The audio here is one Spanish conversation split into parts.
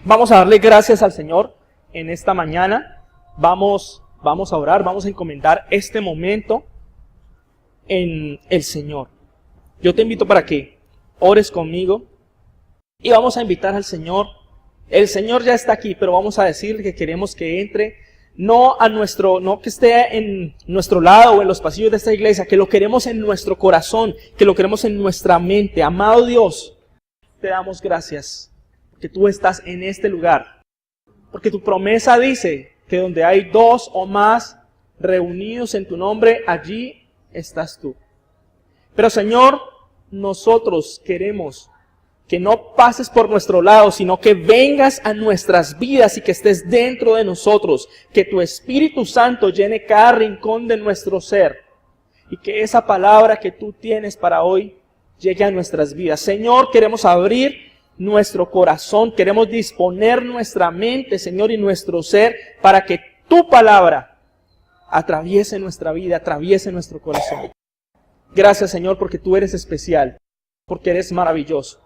Vamos a darle gracias al Señor en esta mañana. Vamos a orar, vamos a encomendar este momento en el Señor. Yo te invito para que ores conmigo y vamos a invitar al Señor. El Señor ya está aquí, pero vamos a decirle que queremos que entre, no que esté en nuestro lado o en los pasillos de esta iglesia, que lo queremos en nuestro corazón, que lo queremos en nuestra mente. Amado Dios, te damos gracias que tú estás en este lugar, porque tu promesa dice que donde hay 2 o más reunidos en tu nombre, allí estás tú. Pero Señor, nosotros queremos que no pases por nuestro lado, sino que vengas a nuestras vidas y que estés dentro de nosotros, que tu Espíritu Santo llene cada rincón de nuestro ser y que esa palabra que tú tienes para hoy llegue a nuestras vidas. Señor, queremos abrir nuestro corazón, queremos disponer nuestra mente, Señor, y nuestro ser para que tu palabra atraviese nuestra vida, atraviese nuestro corazón. Gracias, Señor, porque tú eres especial, porque eres maravilloso.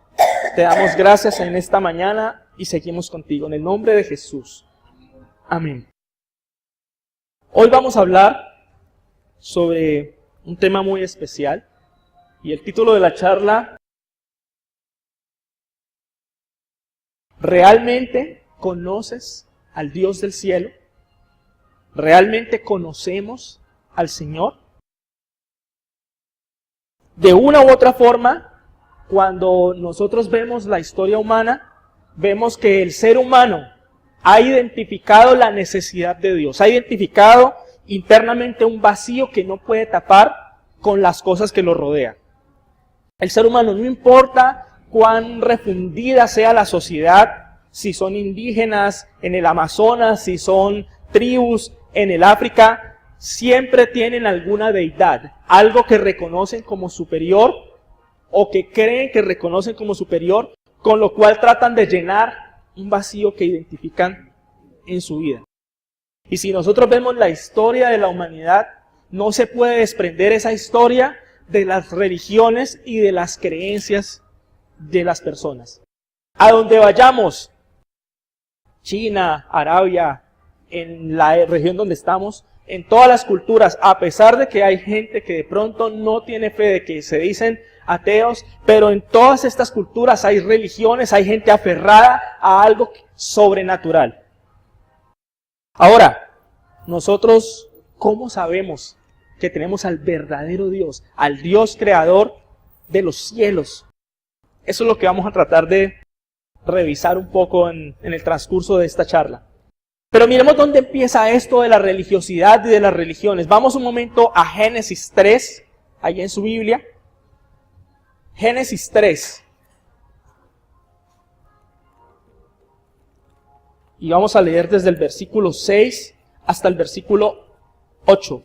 Te damos gracias en esta mañana y seguimos contigo en el nombre de Jesús. Amén. Hoy vamos a hablar sobre un tema muy especial y el título de la charla: ¿realmente conoces al Dios del cielo? ¿Realmente conocemos al Señor? De una u otra forma, cuando nosotros vemos la historia humana, vemos que el ser humano ha identificado la necesidad de Dios, ha identificado internamente un vacío que no puede tapar con las cosas que lo rodean. El ser humano, no importa cuán refundida sea la sociedad, si son indígenas en el Amazonas, si son tribus en el África, siempre tienen alguna deidad, algo que reconocen como superior o que creen que reconocen como superior, con lo cual tratan de llenar un vacío que identifican en su vida. Y si nosotros vemos la historia de la humanidad, no se puede desprender esa historia de las religiones y de las creencias de las personas. A donde vayamos, China, Arabia, en la región donde estamos, en todas las culturas, a pesar de que hay gente que de pronto no tiene fe, de que se dicen ateos, pero en todas estas culturas hay religiones, hay gente aferrada a algo sobrenatural. Ahora, nosotros, ¿cómo sabemos que tenemos al verdadero Dios, al Dios creador de los cielos? Eso es lo que vamos a tratar de revisar un poco en el transcurso de esta charla. Pero miremos dónde empieza esto de la religiosidad y de las religiones. Vamos un momento a Génesis 3, allí en su Biblia. Génesis 3. Y vamos a leer desde el versículo 6 hasta el versículo 8.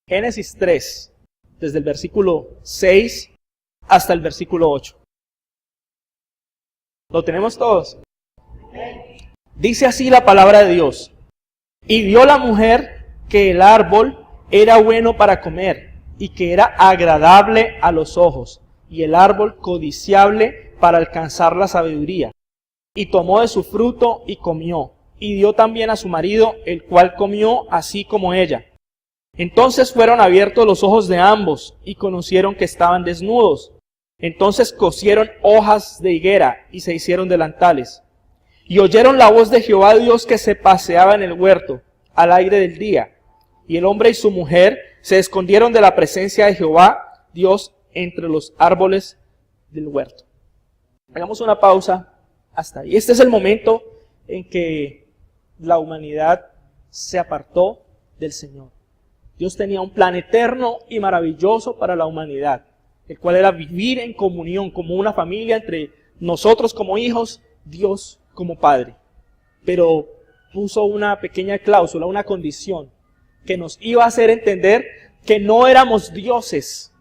Génesis 3, desde el versículo 6 hasta el versículo 8. ¿Lo tenemos todos? Dice así la palabra de Dios: y vio la mujer que el árbol era bueno para comer, y que era agradable a los ojos, y el árbol codiciable para alcanzar la sabiduría. Y tomó de su fruto y comió, y dio también a su marido, el cual comió así como ella. Entonces fueron abiertos los ojos de ambos, y conocieron que estaban desnudos. Entonces cosieron hojas de higuera, y se hicieron delantales. Y oyeron la voz de Jehová Dios que se paseaba en el huerto, al aire del día. Y el hombre y su mujer se escondieron de la presencia de Jehová Dios entre los árboles del huerto. Hagamos una pausa hasta ahí. Este es el momento en que la humanidad se apartó del Señor. Dios tenía un plan eterno y maravilloso para la humanidad, el cual era vivir en comunión como una familia entre nosotros como hijos, Dios como Padre. Pero puso una pequeña cláusula, una condición, que nos iba a hacer entender que no éramos dioses,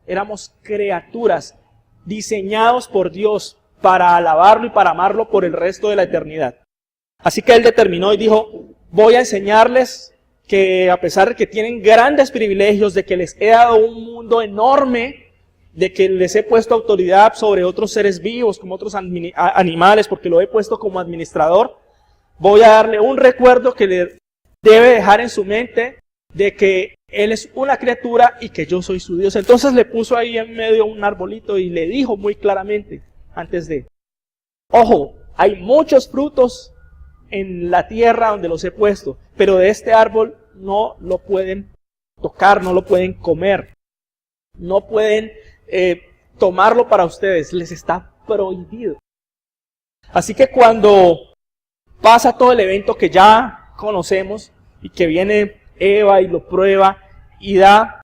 éramos criaturas diseñados por Dios para alabarlo y para amarlo por el resto de la eternidad. Así que Él determinó y dijo: voy a enseñarles que a pesar de que tienen grandes privilegios, de que les he dado un mundo enorme, de que les he puesto autoridad sobre otros seres vivos, como otros animales, porque lo he puesto como administrador, voy a darle un recuerdo que le debe dejar en su mente de que Él es una criatura y que yo soy su Dios. Entonces le puso ahí en medio un arbolito y le dijo muy claramente, antes de, ojo, hay muchos frutos en la tierra donde los he puesto, pero de este árbol no lo pueden tocar, no lo pueden comer, no pueden tomarlo para ustedes, les está prohibido. Así que cuando pasa todo el evento que ya conocemos y que viene Eva y lo prueba y da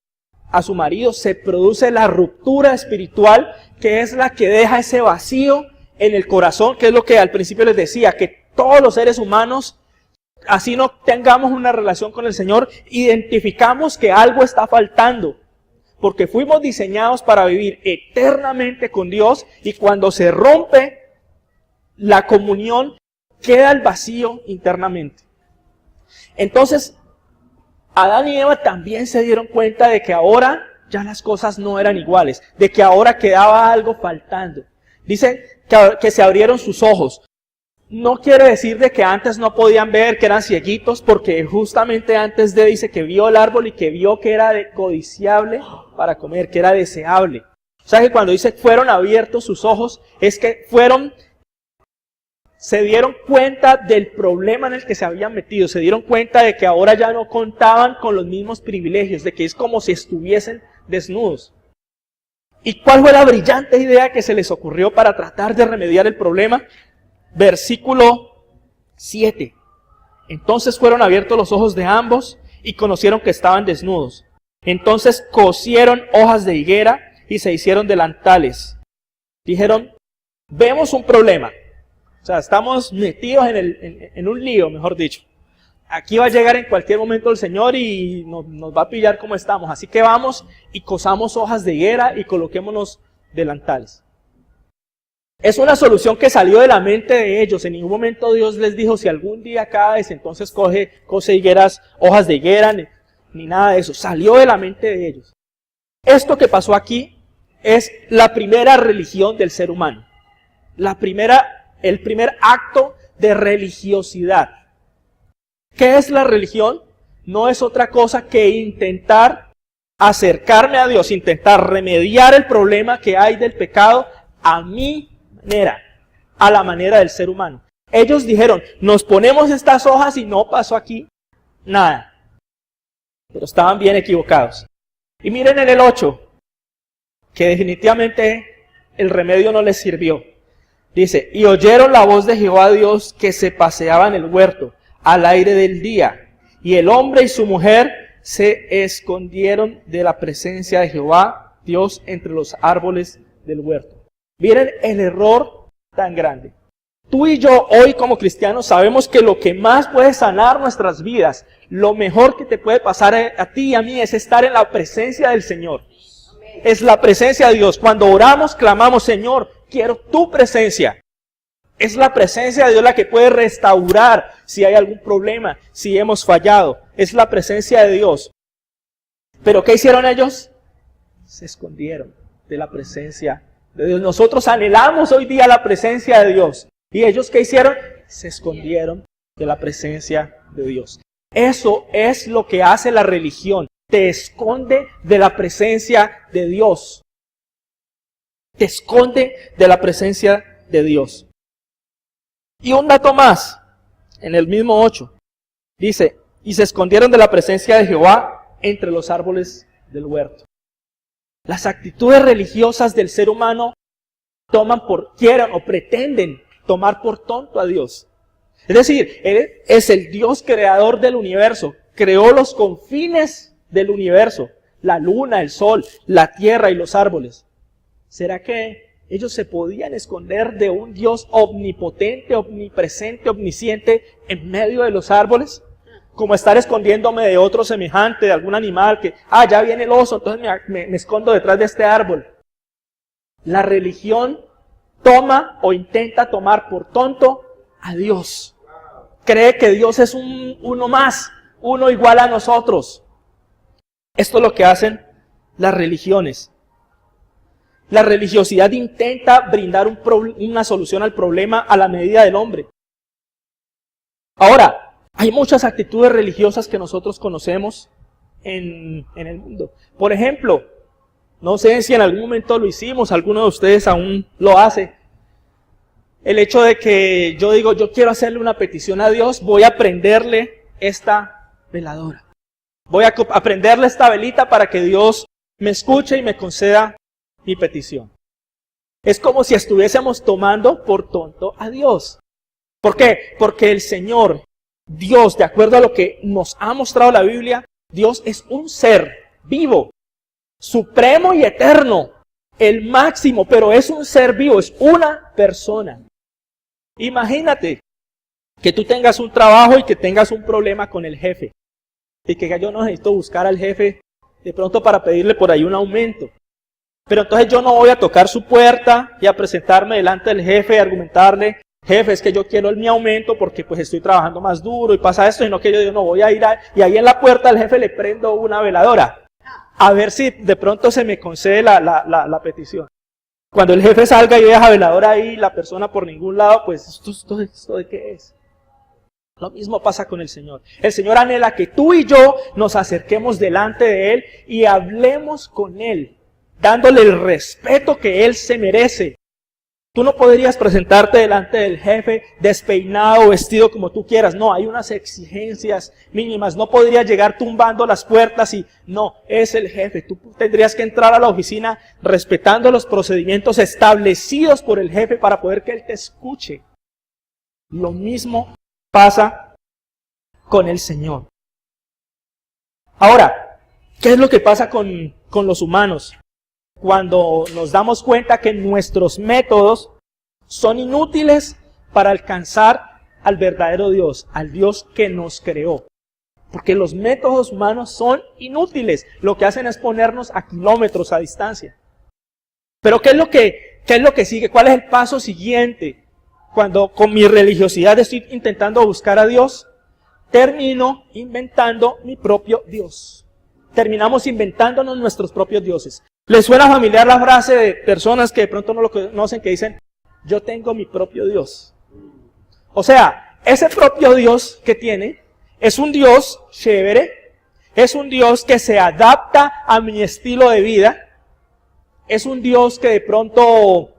a su marido, se produce la ruptura espiritual, que es la que deja ese vacío en el corazón, que es lo que al principio les decía, que todos los seres humanos, así no tengamos una relación con el Señor, identificamos que algo está faltando, porque fuimos diseñados para vivir eternamente con Dios, y cuando se rompe la comunión, queda el vacío internamente. Entonces, Adán y Eva también se dieron cuenta de que ahora ya las cosas no eran iguales, de que ahora quedaba algo faltando. Dice que se abrieron sus ojos. No quiere decir de que antes no podían ver, que eran cieguitos, porque justamente antes dice que vio el árbol y que vio que era codiciable para comer, que era deseable. O sea que cuando dice fueron abiertos sus ojos, es que se dieron cuenta del problema en el que se habían metido, se dieron cuenta de que ahora ya no contaban con los mismos privilegios, de que es como si estuviesen desnudos. ¿Y cuál fue la brillante idea que se les ocurrió para tratar de remediar el problema? Versículo 7. Entonces fueron abiertos los ojos de ambos y conocieron que estaban desnudos. Entonces cosieron hojas de higuera y se hicieron delantales. Dijeron, vemos un problema. O sea, estamos metidos en un lío, mejor dicho. Aquí va a llegar en cualquier momento el Señor y nos va a pillar como estamos. Así que vamos y cosamos hojas de higuera y coloquémonos delantales. Es una solución que salió de la mente de ellos. En ningún momento Dios les dijo, si algún día caes, entonces cose higueras, hojas de higuera, ni nada de eso. Salió de la mente de ellos. Esto que pasó aquí es la primera religión del ser humano. El primer acto de religiosidad. ¿Qué es la religión? No es otra cosa que intentar acercarme a Dios, intentar remediar el problema que hay del pecado a mi manera, a la manera del ser humano. Ellos dijeron, nos ponemos estas hojas y no pasó aquí nada. Pero estaban bien equivocados. Y miren en el 8, que definitivamente el remedio no les sirvió. Dice, y oyeron la voz de Jehová Dios que se paseaba en el huerto al aire del día. Y el hombre y su mujer se escondieron de la presencia de Jehová Dios entre los árboles del huerto. Miren el error tan grande. Tú y yo hoy como cristianos sabemos que lo que más puede sanar nuestras vidas, lo mejor que te puede pasar a ti y a mí es estar en la presencia del Señor. Es la presencia de Dios. Cuando oramos, clamamos, Señor, quiero tu presencia. Es la presencia de Dios la que puede restaurar si hay algún problema, si hemos fallado. Es la presencia de Dios. ¿Pero qué hicieron ellos? Se escondieron de la presencia de Dios. Nosotros anhelamos hoy día la presencia de Dios. ¿Y ellos qué hicieron? Se escondieron de la presencia de Dios. Eso es lo que hace la religión. Te esconde de la presencia de Dios. Te esconde de la presencia de Dios. Y un dato más, en el mismo 8, dice, y se escondieron de la presencia de Jehová entre los árboles del huerto. Las actitudes religiosas del ser humano quieren o pretenden tomar por tonto a Dios. Es decir, Él es el Dios creador del universo, creó los confines del universo, la luna, el sol, la tierra y los árboles. ¿Será que ellos se podían esconder de un Dios omnipotente, omnipresente, omnisciente en medio de los árboles? Como estar escondiéndome de otro semejante, de algún animal que, ya viene el oso, entonces me escondo detrás de este árbol. La religión toma o intenta tomar por tonto a Dios. Cree que Dios es uno más, uno igual a nosotros. Esto es lo que hacen las religiones. La religiosidad intenta brindar una solución al problema a la medida del hombre. Ahora, hay muchas actitudes religiosas que nosotros conocemos en el mundo. Por ejemplo, no sé si en algún momento lo hicimos, alguno de ustedes aún lo hace. El hecho de que yo digo, yo quiero hacerle una petición a Dios, voy a prenderle esta veladora. Voy a prenderle esta velita para que Dios me escuche y me conceda mi petición. Es como si estuviésemos tomando por tonto a Dios. ¿Por qué? Porque el Señor, Dios, de acuerdo a lo que nos ha mostrado la Biblia, Dios es un ser vivo, supremo y eterno, el máximo, pero es un ser vivo, es una persona. Imagínate que tú tengas un trabajo y que tengas un problema con el jefe. Y que yo no necesito buscar al jefe de pronto para pedirle por ahí un aumento. Pero entonces yo no voy a tocar su puerta y a presentarme delante del jefe y argumentarle, jefe, es que yo quiero mi aumento porque pues estoy trabajando más duro y pasa esto, sino que yo digo, no voy a ir y ahí en la puerta del jefe le prendo una veladora. A ver si de pronto se me concede la petición. Cuando el jefe salga y deja veladora ahí, la persona por ningún lado, pues ¿esto de qué es? Lo mismo pasa con el Señor. El Señor anhela que tú y yo nos acerquemos delante de Él y hablemos con Él, dándole el respeto que Él se merece. Tú no podrías presentarte delante del jefe despeinado o vestido como tú quieras. No, hay unas exigencias mínimas. No podrías llegar tumbando las puertas y no, es el jefe. Tú tendrías que entrar a la oficina respetando los procedimientos establecidos por el jefe para poder que él te escuche. Lo mismo pasa con el Señor. Ahora, ¿qué es lo que pasa con los humanos? Cuando nos damos cuenta que nuestros métodos son inútiles para alcanzar al verdadero Dios, al Dios que nos creó. Porque los métodos humanos son inútiles. Lo que hacen es ponernos a kilómetros a distancia. Pero ¿qué es lo que sigue? ¿Cuál es el paso siguiente? Cuando con mi religiosidad estoy intentando buscar a Dios, termino inventando mi propio Dios. Terminamos inventándonos nuestros propios dioses. ¿Les suena familiar la frase de personas que de pronto no lo conocen que dicen, yo tengo mi propio Dios? O sea, ese propio Dios que tiene es un Dios chévere, es un Dios que se adapta a mi estilo de vida, es un Dios que de pronto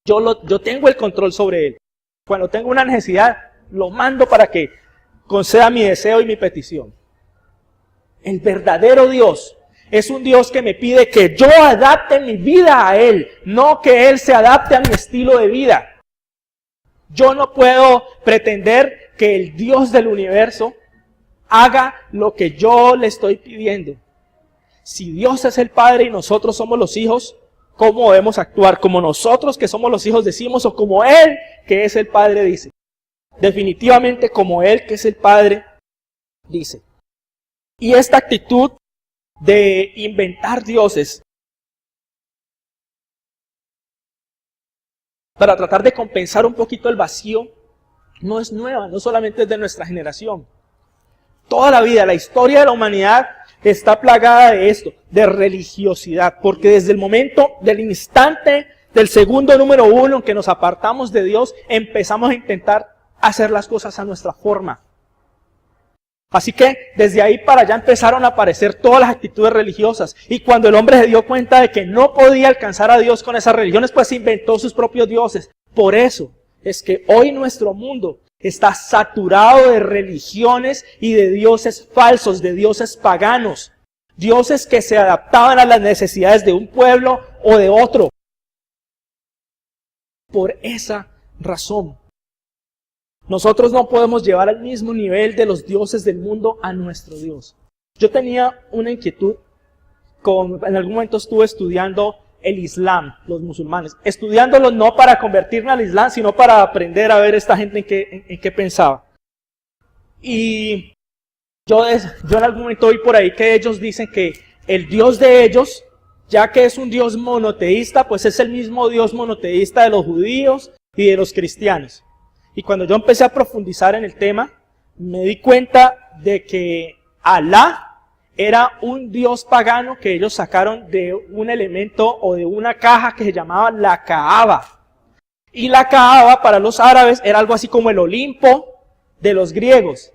yo tengo el control sobre él. Cuando tengo una necesidad, lo mando para que conceda mi deseo y mi petición. El verdadero Dios es un Dios que me pide que yo adapte mi vida a Él, no que Él se adapte a mi estilo de vida. Yo no puedo pretender que el Dios del universo haga lo que yo le estoy pidiendo. Si Dios es el Padre y nosotros somos los hijos, ¿cómo debemos actuar? ¿Como nosotros que somos los hijos decimos o como Él que es el Padre dice? Definitivamente como Él que es el Padre dice. Y esta actitud de inventar dioses para tratar de compensar un poquito el vacío no es nueva, no solamente es de nuestra generación. Toda la vida, la historia de la humanidad está plagada de esto, de religiosidad, porque desde el momento, del instante, del segundo número 1 en que nos apartamos de Dios, empezamos a intentar hacer las cosas a nuestra forma. Así que desde ahí para allá empezaron a aparecer todas las actitudes religiosas. Y cuando el hombre se dio cuenta de que no podía alcanzar a Dios con esas religiones, pues inventó sus propios dioses. Por eso es que hoy nuestro mundo está saturado de religiones y de dioses falsos, de dioses paganos. Dioses que se adaptaban a las necesidades de un pueblo o de otro. Por esa razón, nosotros no podemos llevar al mismo nivel de los dioses del mundo a nuestro Dios. Yo tenía una inquietud, en algún momento estuve estudiando el Islam, los musulmanes. Estudiándolo no para convertirme al Islam, sino para aprender a ver esta gente en qué pensaba. Y yo en algún momento oí por ahí que ellos dicen que el Dios de ellos, ya que es un Dios monoteísta, pues es el mismo Dios monoteísta de los judíos y de los cristianos. Y cuando yo empecé a profundizar en el tema, me di cuenta de que Alá era un dios pagano que ellos sacaron de un elemento o de una caja que se llamaba la Kaaba. Y la Kaaba para los árabes era algo así como el Olimpo de los griegos.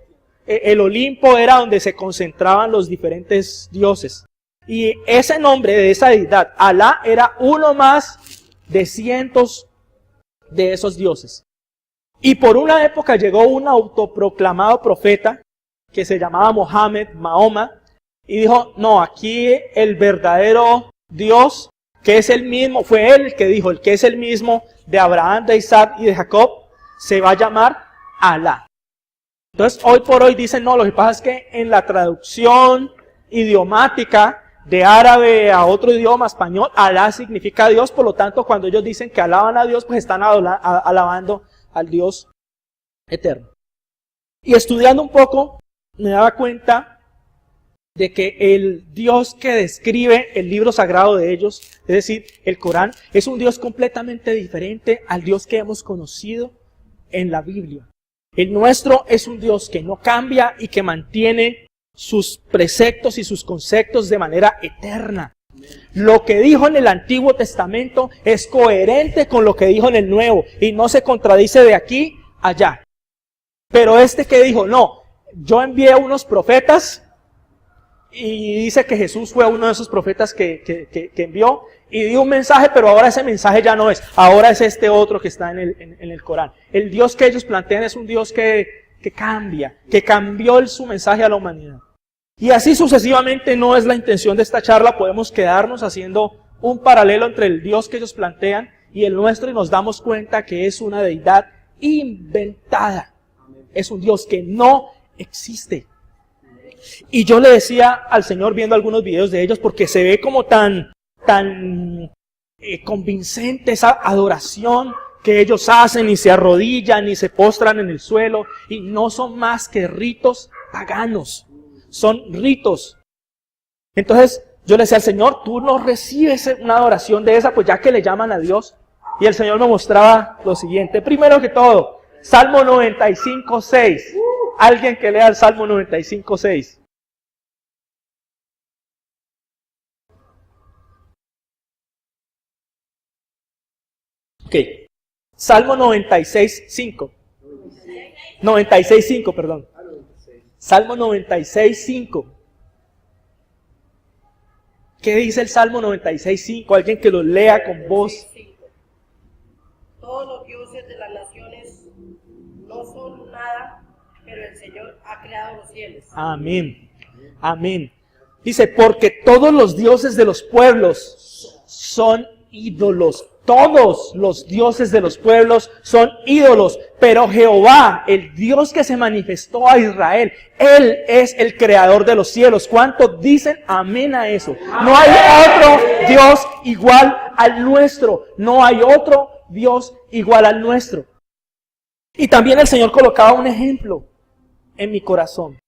El Olimpo era donde se concentraban los diferentes dioses. Y ese nombre de esa deidad, Alá, era uno más de cientos de esos dioses. Y por una época llegó un autoproclamado profeta que se llamaba Mohammed, Mahoma, y dijo, no, aquí el verdadero Dios, que es el mismo, fue él el que dijo, el que es el mismo de Abraham, de Isaac y de Jacob, se va a llamar Alá. Entonces, hoy por hoy dicen, no, lo que pasa es que en la traducción idiomática de árabe a otro idioma, español, Alá significa Dios, por lo tanto, cuando ellos dicen que alaban a Dios, pues están alabando al Dios eterno. Y estudiando un poco, me daba cuenta de que el Dios que describe el libro sagrado de ellos, es decir, el Corán, es un Dios completamente diferente al Dios que hemos conocido en la Biblia. El nuestro es un Dios que no cambia y que mantiene sus preceptos y sus conceptos de manera eterna. Lo que dijo en el Antiguo Testamento es coherente con lo que dijo en el Nuevo y no se contradice de aquí a allá. Pero este que dijo, no, yo envié unos profetas y dice que Jesús fue uno de esos profetas que envió y dio un mensaje, pero ahora ese mensaje ya no es, ahora es este otro que está en el Corán. El Dios que ellos plantean es un Dios que cambia, que cambió su mensaje a la humanidad. Y así sucesivamente no es la intención de esta charla, podemos quedarnos haciendo un paralelo entre el Dios que ellos plantean y el nuestro y nos damos cuenta que es una deidad inventada. Es un Dios que no existe. Y yo le decía al Señor viendo algunos videos de ellos porque se ve como tan convincente esa adoración que ellos hacen y se arrodillan y se postran en el suelo y no son más que ritos paganos. Son ritos. Entonces yo le decía al Señor, tú no recibes una adoración de esa, pues ya que le llaman a Dios. Y el Señor me mostraba lo siguiente. Primero que todo, Salmo 95:6. Alguien que lea el Salmo 95:6. Ok. Salmo 96:5. 96:5, perdón. Salmo 96:5. ¿Qué dice el Salmo 96:5? Alguien que lo lea con voz. Todos los dioses de las naciones no son nada, pero el Señor ha creado los cielos. Amén. Amén. Dice, porque todos los dioses de los pueblos son ídolos. Todos los dioses de los pueblos son ídolos, pero Jehová, el Dios que se manifestó a Israel, Él es el creador de los cielos. ¿Cuántos dicen amén a eso? No hay otro Dios igual al nuestro. No hay otro Dios igual al nuestro. Y también el Señor colocaba un ejemplo en mi corazón.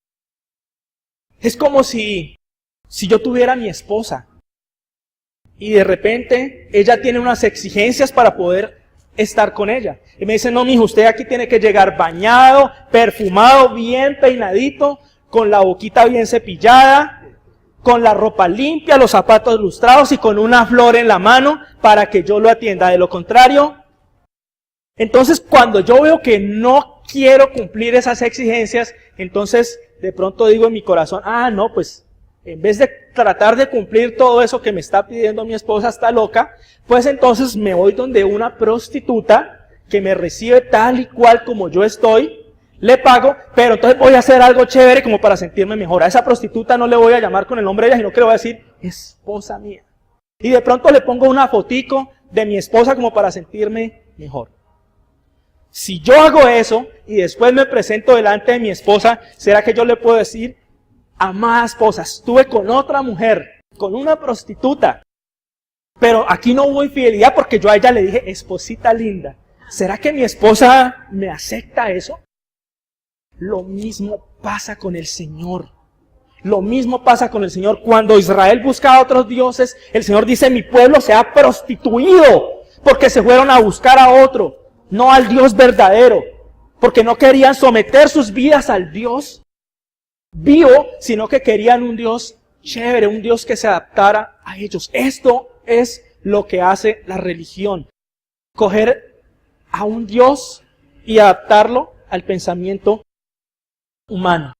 Es como si yo tuviera a mi esposa. Y de repente ella tiene unas exigencias para poder estar con ella. Y me dice, no, mijo, usted aquí tiene que llegar bañado, perfumado, bien peinadito, con la boquita bien cepillada, con la ropa limpia, los zapatos lustrados y con una flor en la mano para que yo lo atienda. De lo contrario, entonces cuando yo veo que no quiero cumplir esas exigencias, entonces de pronto digo en mi corazón, no, pues en vez de tratar de cumplir todo eso que me está pidiendo mi esposa, está loca, pues entonces me voy donde una prostituta que me recibe tal y cual como yo estoy, le pago, pero entonces voy a hacer algo chévere como para sentirme mejor. A esa prostituta no le voy a llamar con el nombre de ella, sino que le voy a decir, esposa mía. Y de pronto le pongo una fotico de mi esposa como para sentirme mejor. Si yo hago eso y después me presento delante de mi esposa, ¿será que yo le puedo decir, amada esposa, estuve con otra mujer, con una prostituta, pero aquí no hubo infidelidad porque yo a ella le dije, esposita linda? ¿Será que mi esposa me acepta eso? Lo mismo pasa con el Señor. Lo mismo pasa con el Señor. Cuando Israel buscaba a otros dioses, el Señor dice, mi pueblo se ha prostituido porque se fueron a buscar a otro, no al Dios verdadero, porque no querían someter sus vidas al Dios vivo, sino que querían un Dios chévere, un Dios que se adaptara a ellos. Esto es lo que hace la religión. Coger a un Dios y adaptarlo al pensamiento humano.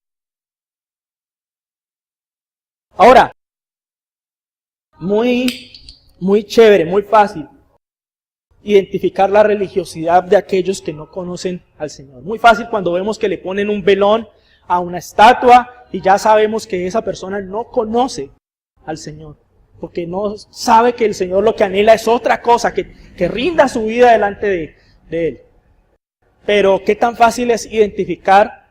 Ahora, muy chévere, muy fácil identificar la religiosidad de aquellos que no conocen al Señor. Muy fácil cuando vemos que le ponen un velón a una estatua y ya sabemos que esa persona no conoce al Señor, porque no sabe que el Señor lo que anhela es otra cosa, que rinda su vida delante de Él. Pero qué tan fácil es identificar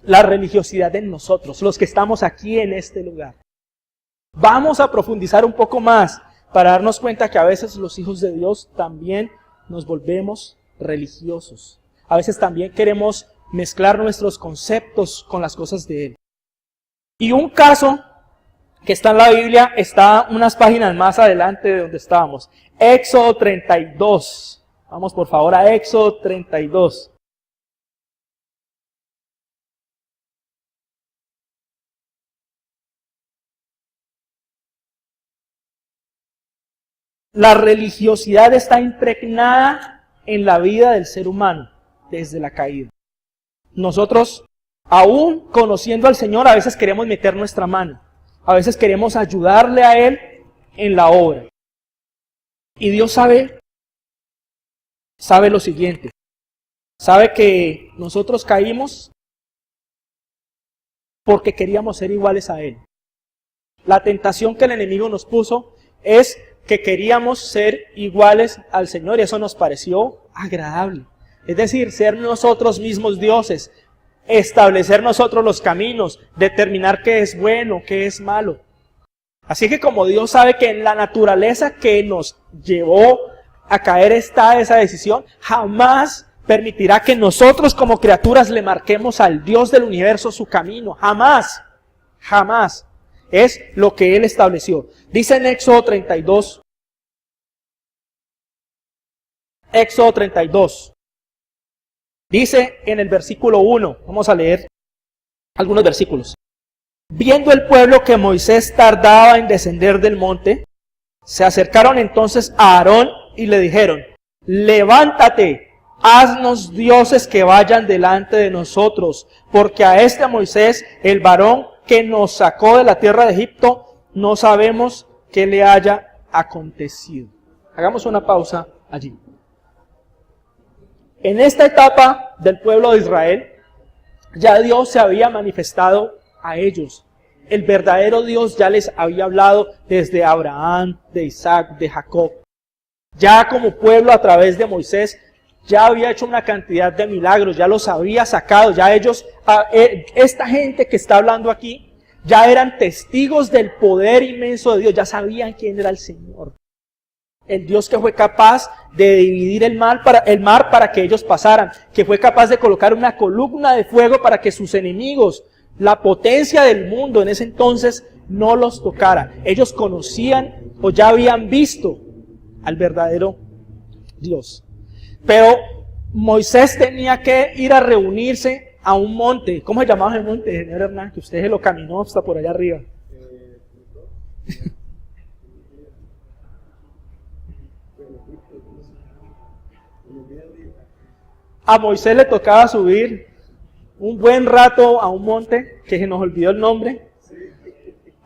la religiosidad en nosotros, los que estamos aquí en este lugar. Vamos a profundizar un poco más para darnos cuenta que a veces los hijos de Dios también nos volvemos religiosos. A veces también queremos mezclar nuestros conceptos con las cosas de Él. Y un caso que está en la Biblia está unas páginas más adelante de donde estábamos. Éxodo 32. Vamos por favor a Éxodo 32. La religiosidad está impregnada en la vida del ser humano desde la caída. Nosotros, aún conociendo al Señor, a veces queremos meter nuestra mano. A veces queremos ayudarle a Él en la obra. Y Dios sabe lo siguiente. Sabe que nosotros caímos porque queríamos ser iguales a Él. La tentación que el enemigo nos puso es que queríamos ser iguales al Señor y eso nos pareció agradable. Es decir, ser nosotros mismos dioses, establecer nosotros los caminos, determinar qué es bueno, qué es malo. Así que como Dios sabe que en la naturaleza que nos llevó a caer está esa decisión, jamás permitirá que nosotros como criaturas le marquemos al Dios del universo su camino. Jamás, jamás. Es lo que Él estableció. Dice en Éxodo 32. Éxodo 32. Dice en el versículo 1. Vamos a leer algunos versículos. Viendo el pueblo que Moisés tardaba en descender del monte, se acercaron entonces a Aarón y le dijeron: levántate, haznos dioses que vayan delante de nosotros, porque a este Moisés, el varón que nos sacó de la tierra de Egipto, no sabemos qué le haya acontecido. Hagamos una pausa allí. En esta etapa del pueblo de Israel, ya Dios se había manifestado a ellos. El verdadero Dios ya les había hablado desde Abraham, de Isaac, de Jacob. Ya como pueblo a través de Moisés, ya había hecho una cantidad de milagros, ya los había sacado, ya ellos, esta gente que está hablando aquí, ya eran testigos del poder inmenso de Dios, ya sabían quién era el Señor. El Dios que fue capaz de dividir el mar para que ellos pasaran, que fue capaz de colocar una columna de fuego para que sus enemigos, la potencia del mundo en ese entonces, no los tocara. Ellos conocían o ya habían visto al verdadero Dios. Pero Moisés tenía que ir a reunirse a un monte. ¿Cómo se llamaba el monte, señor Hernán? Que usted se lo caminó hasta por allá arriba. A Moisés le tocaba subir un buen rato a un monte, que se nos olvidó el nombre,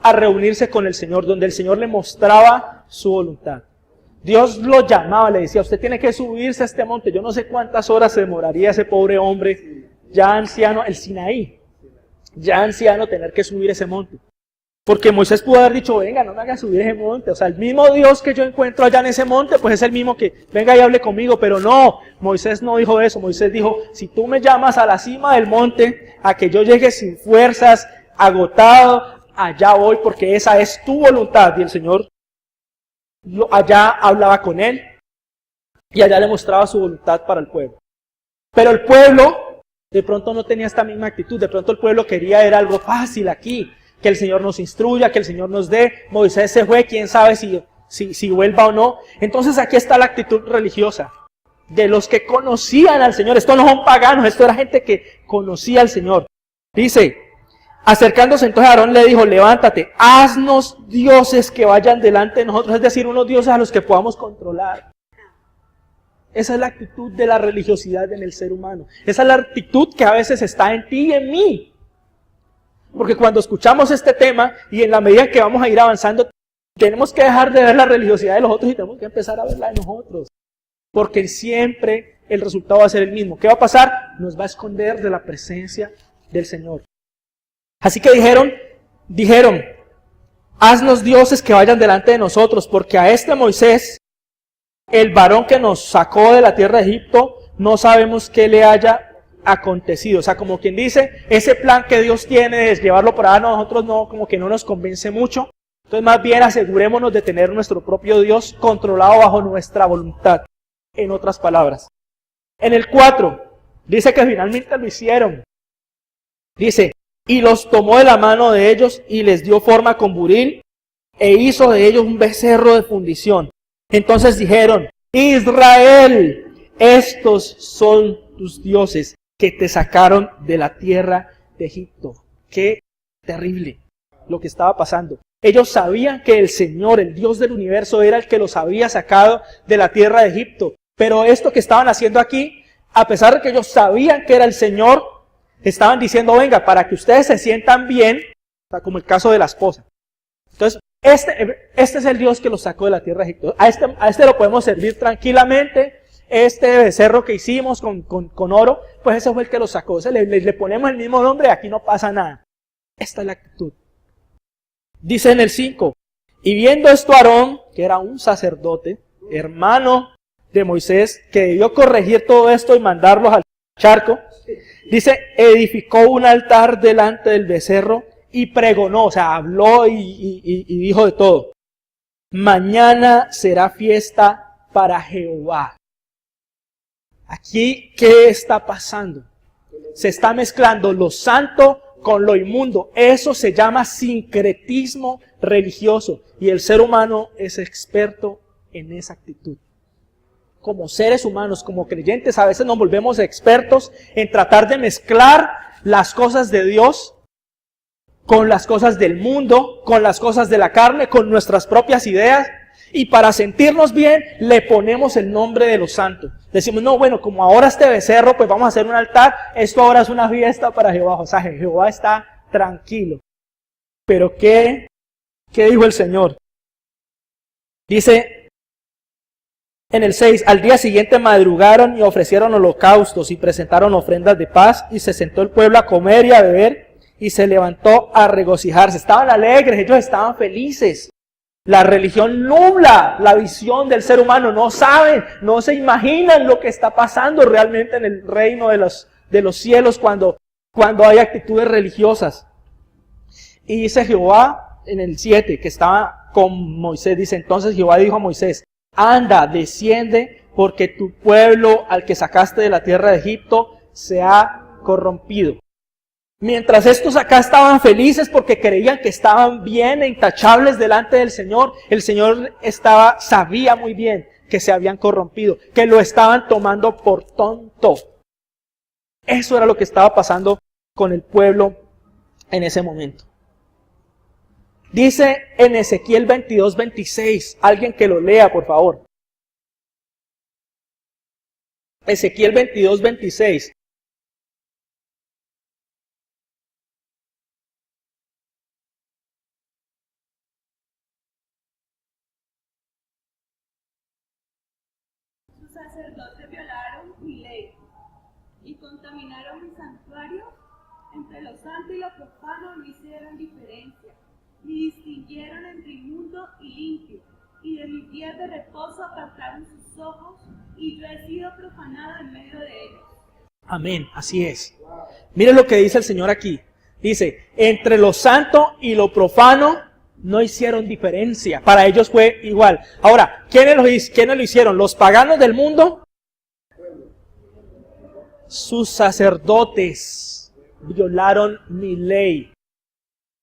a reunirse con el Señor, donde el Señor le mostraba su voluntad. Dios lo llamaba, le decía: usted tiene que subirse a este monte. Yo no sé cuántas horas se demoraría ese pobre hombre, ya anciano, el Sinaí, ya anciano, tener que subir ese monte. Porque Moisés pudo haber dicho: venga, no me haga subir ese monte. O sea, el mismo Dios que yo encuentro allá en ese monte, pues es el mismo que venga y hable conmigo. Pero no, Moisés no dijo eso. Moisés dijo: si tú me llamas a la cima del monte, a que yo llegue sin fuerzas, agotado, allá voy, porque esa es tu voluntad. Y el Señor allá hablaba con él y allá le mostraba su voluntad para el pueblo. Pero el pueblo de pronto no tenía esta misma actitud. De pronto el pueblo quería era algo fácil aquí, que el Señor nos instruya, que el Señor nos dé. Moisés se fue, quién sabe si vuelva o no. Entonces aquí está la actitud religiosa de los que conocían al Señor. Esto no son paganos, esto era gente que conocía al Señor. Dice: Acercándose entonces Aarón le dijo, levántate, haznos dioses que vayan delante de nosotros, es decir, unos dioses a los que podamos controlar. Esa es la actitud de la religiosidad en el ser humano. Esa es la actitud que a veces está en ti y en mí. Porque cuando escuchamos este tema y en la medida que vamos a ir avanzando, tenemos que dejar de ver la religiosidad de los otros y tenemos que empezar a verla de nosotros. Porque siempre el resultado va a ser el mismo. ¿Qué va a pasar? Nos va a esconder de la presencia del Señor. Así que dijeron, haznos dioses que vayan delante de nosotros, porque a este Moisés, el varón que nos sacó de la tierra de Egipto, no sabemos qué le haya acontecido. O sea, como quien dice, ese plan que Dios tiene de llevarlo para a nosotros no, como que no nos convence mucho. Entonces más bien asegurémonos de tener nuestro propio Dios controlado bajo nuestra voluntad. En otras palabras. En el 4, dice que finalmente lo hicieron. Dice, y los tomó de la mano de ellos y les dio forma con buril e hizo de ellos un becerro de fundición. Entonces dijeron, Israel, estos son tus dioses que te sacaron de la tierra de Egipto. Qué terrible lo que estaba pasando. Ellos sabían que el Señor, el Dios del universo, era el que los había sacado de la tierra de Egipto. Pero esto que estaban haciendo aquí, a pesar de que ellos sabían que era el Señor, estaban diciendo, venga, para que ustedes se sientan bien, o sea, como el caso de la esposa. Entonces, este es el Dios que los sacó de la tierra de Egipto. A este lo podemos servir tranquilamente. Este becerro que hicimos con oro, pues ese fue el que los sacó. Le ponemos el mismo nombre y aquí no pasa nada. Esta es la actitud. Dice en el 5, y viendo esto Aarón, que era un sacerdote, hermano de Moisés, que debió corregir todo esto y mandarlos al charco, dice, edificó un altar delante del becerro y pregonó, o sea, habló y dijo de todo. Mañana será fiesta para Jehová. Aquí, ¿qué está pasando? Se está mezclando lo santo con lo inmundo. Eso se llama sincretismo religioso. Y el ser humano es experto en esa actitud. Como seres humanos, como creyentes, a veces nos volvemos expertos en tratar de mezclar las cosas de Dios con las cosas del mundo, con las cosas de la carne, con nuestras propias ideas. Y para sentirnos bien, le ponemos el nombre de los santos. Decimos, no, bueno, como ahora este becerro, pues vamos a hacer un altar. Esto ahora es una fiesta para Jehová. O sea, Jehová está tranquilo. Pero ¿qué dijo el Señor? Dice en el 6, al día siguiente madrugaron y ofrecieron holocaustos y presentaron ofrendas de paz. Y se sentó el pueblo a comer y a beber y se levantó a regocijarse. Estaban alegres, ellos estaban felices. La religión nubla la visión del ser humano. No saben, no se imaginan lo que está pasando realmente en el reino de los cielos cuando hay actitudes religiosas. Y dice Jehová en el 7, que estaba con Moisés, dice, entonces Jehová dijo a Moisés, anda, desciende, porque tu pueblo al que sacaste de la tierra de Egipto se ha corrompido. Mientras estos acá estaban felices porque creían que estaban bien e intachables delante del Señor, el Señor sabía muy bien que se habían corrompido, que lo estaban tomando por tonto. Eso era lo que estaba pasando con el pueblo en ese momento. Dice en Ezequiel 22:26, alguien que lo lea, por favor. Ezequiel 22:26. Sus sacerdotes violaron mi ley y contaminaron mi santuario. Entre lo santo y lo profano no hicieron diferencia, ni distinguieron entre inmundo y limpio, y de mis días de reposo apartaron sus ojos, y yo he sido profanado en medio de ellos. Amén, así es. Mire lo que dice el Señor aquí. Dice, entre lo santo y lo profano no hicieron diferencia. Para ellos fue igual. Ahora, ¿quiénes lo hicieron? ¿Los paganos del mundo? Sus sacerdotes violaron mi ley.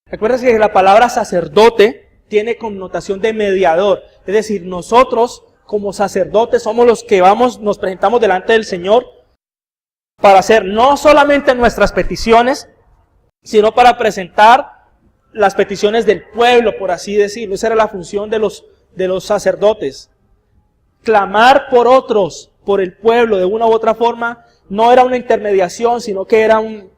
Recuerda que la palabra sacerdote tiene connotación de mediador. Es decir, nosotros como sacerdotes somos los que nos presentamos delante del Señor para hacer no solamente nuestras peticiones, sino para presentar las peticiones del pueblo, por así decirlo. Esa era la función de los sacerdotes. Clamar por otros, por el pueblo, de una u otra forma, no era una intermediación, sino que era un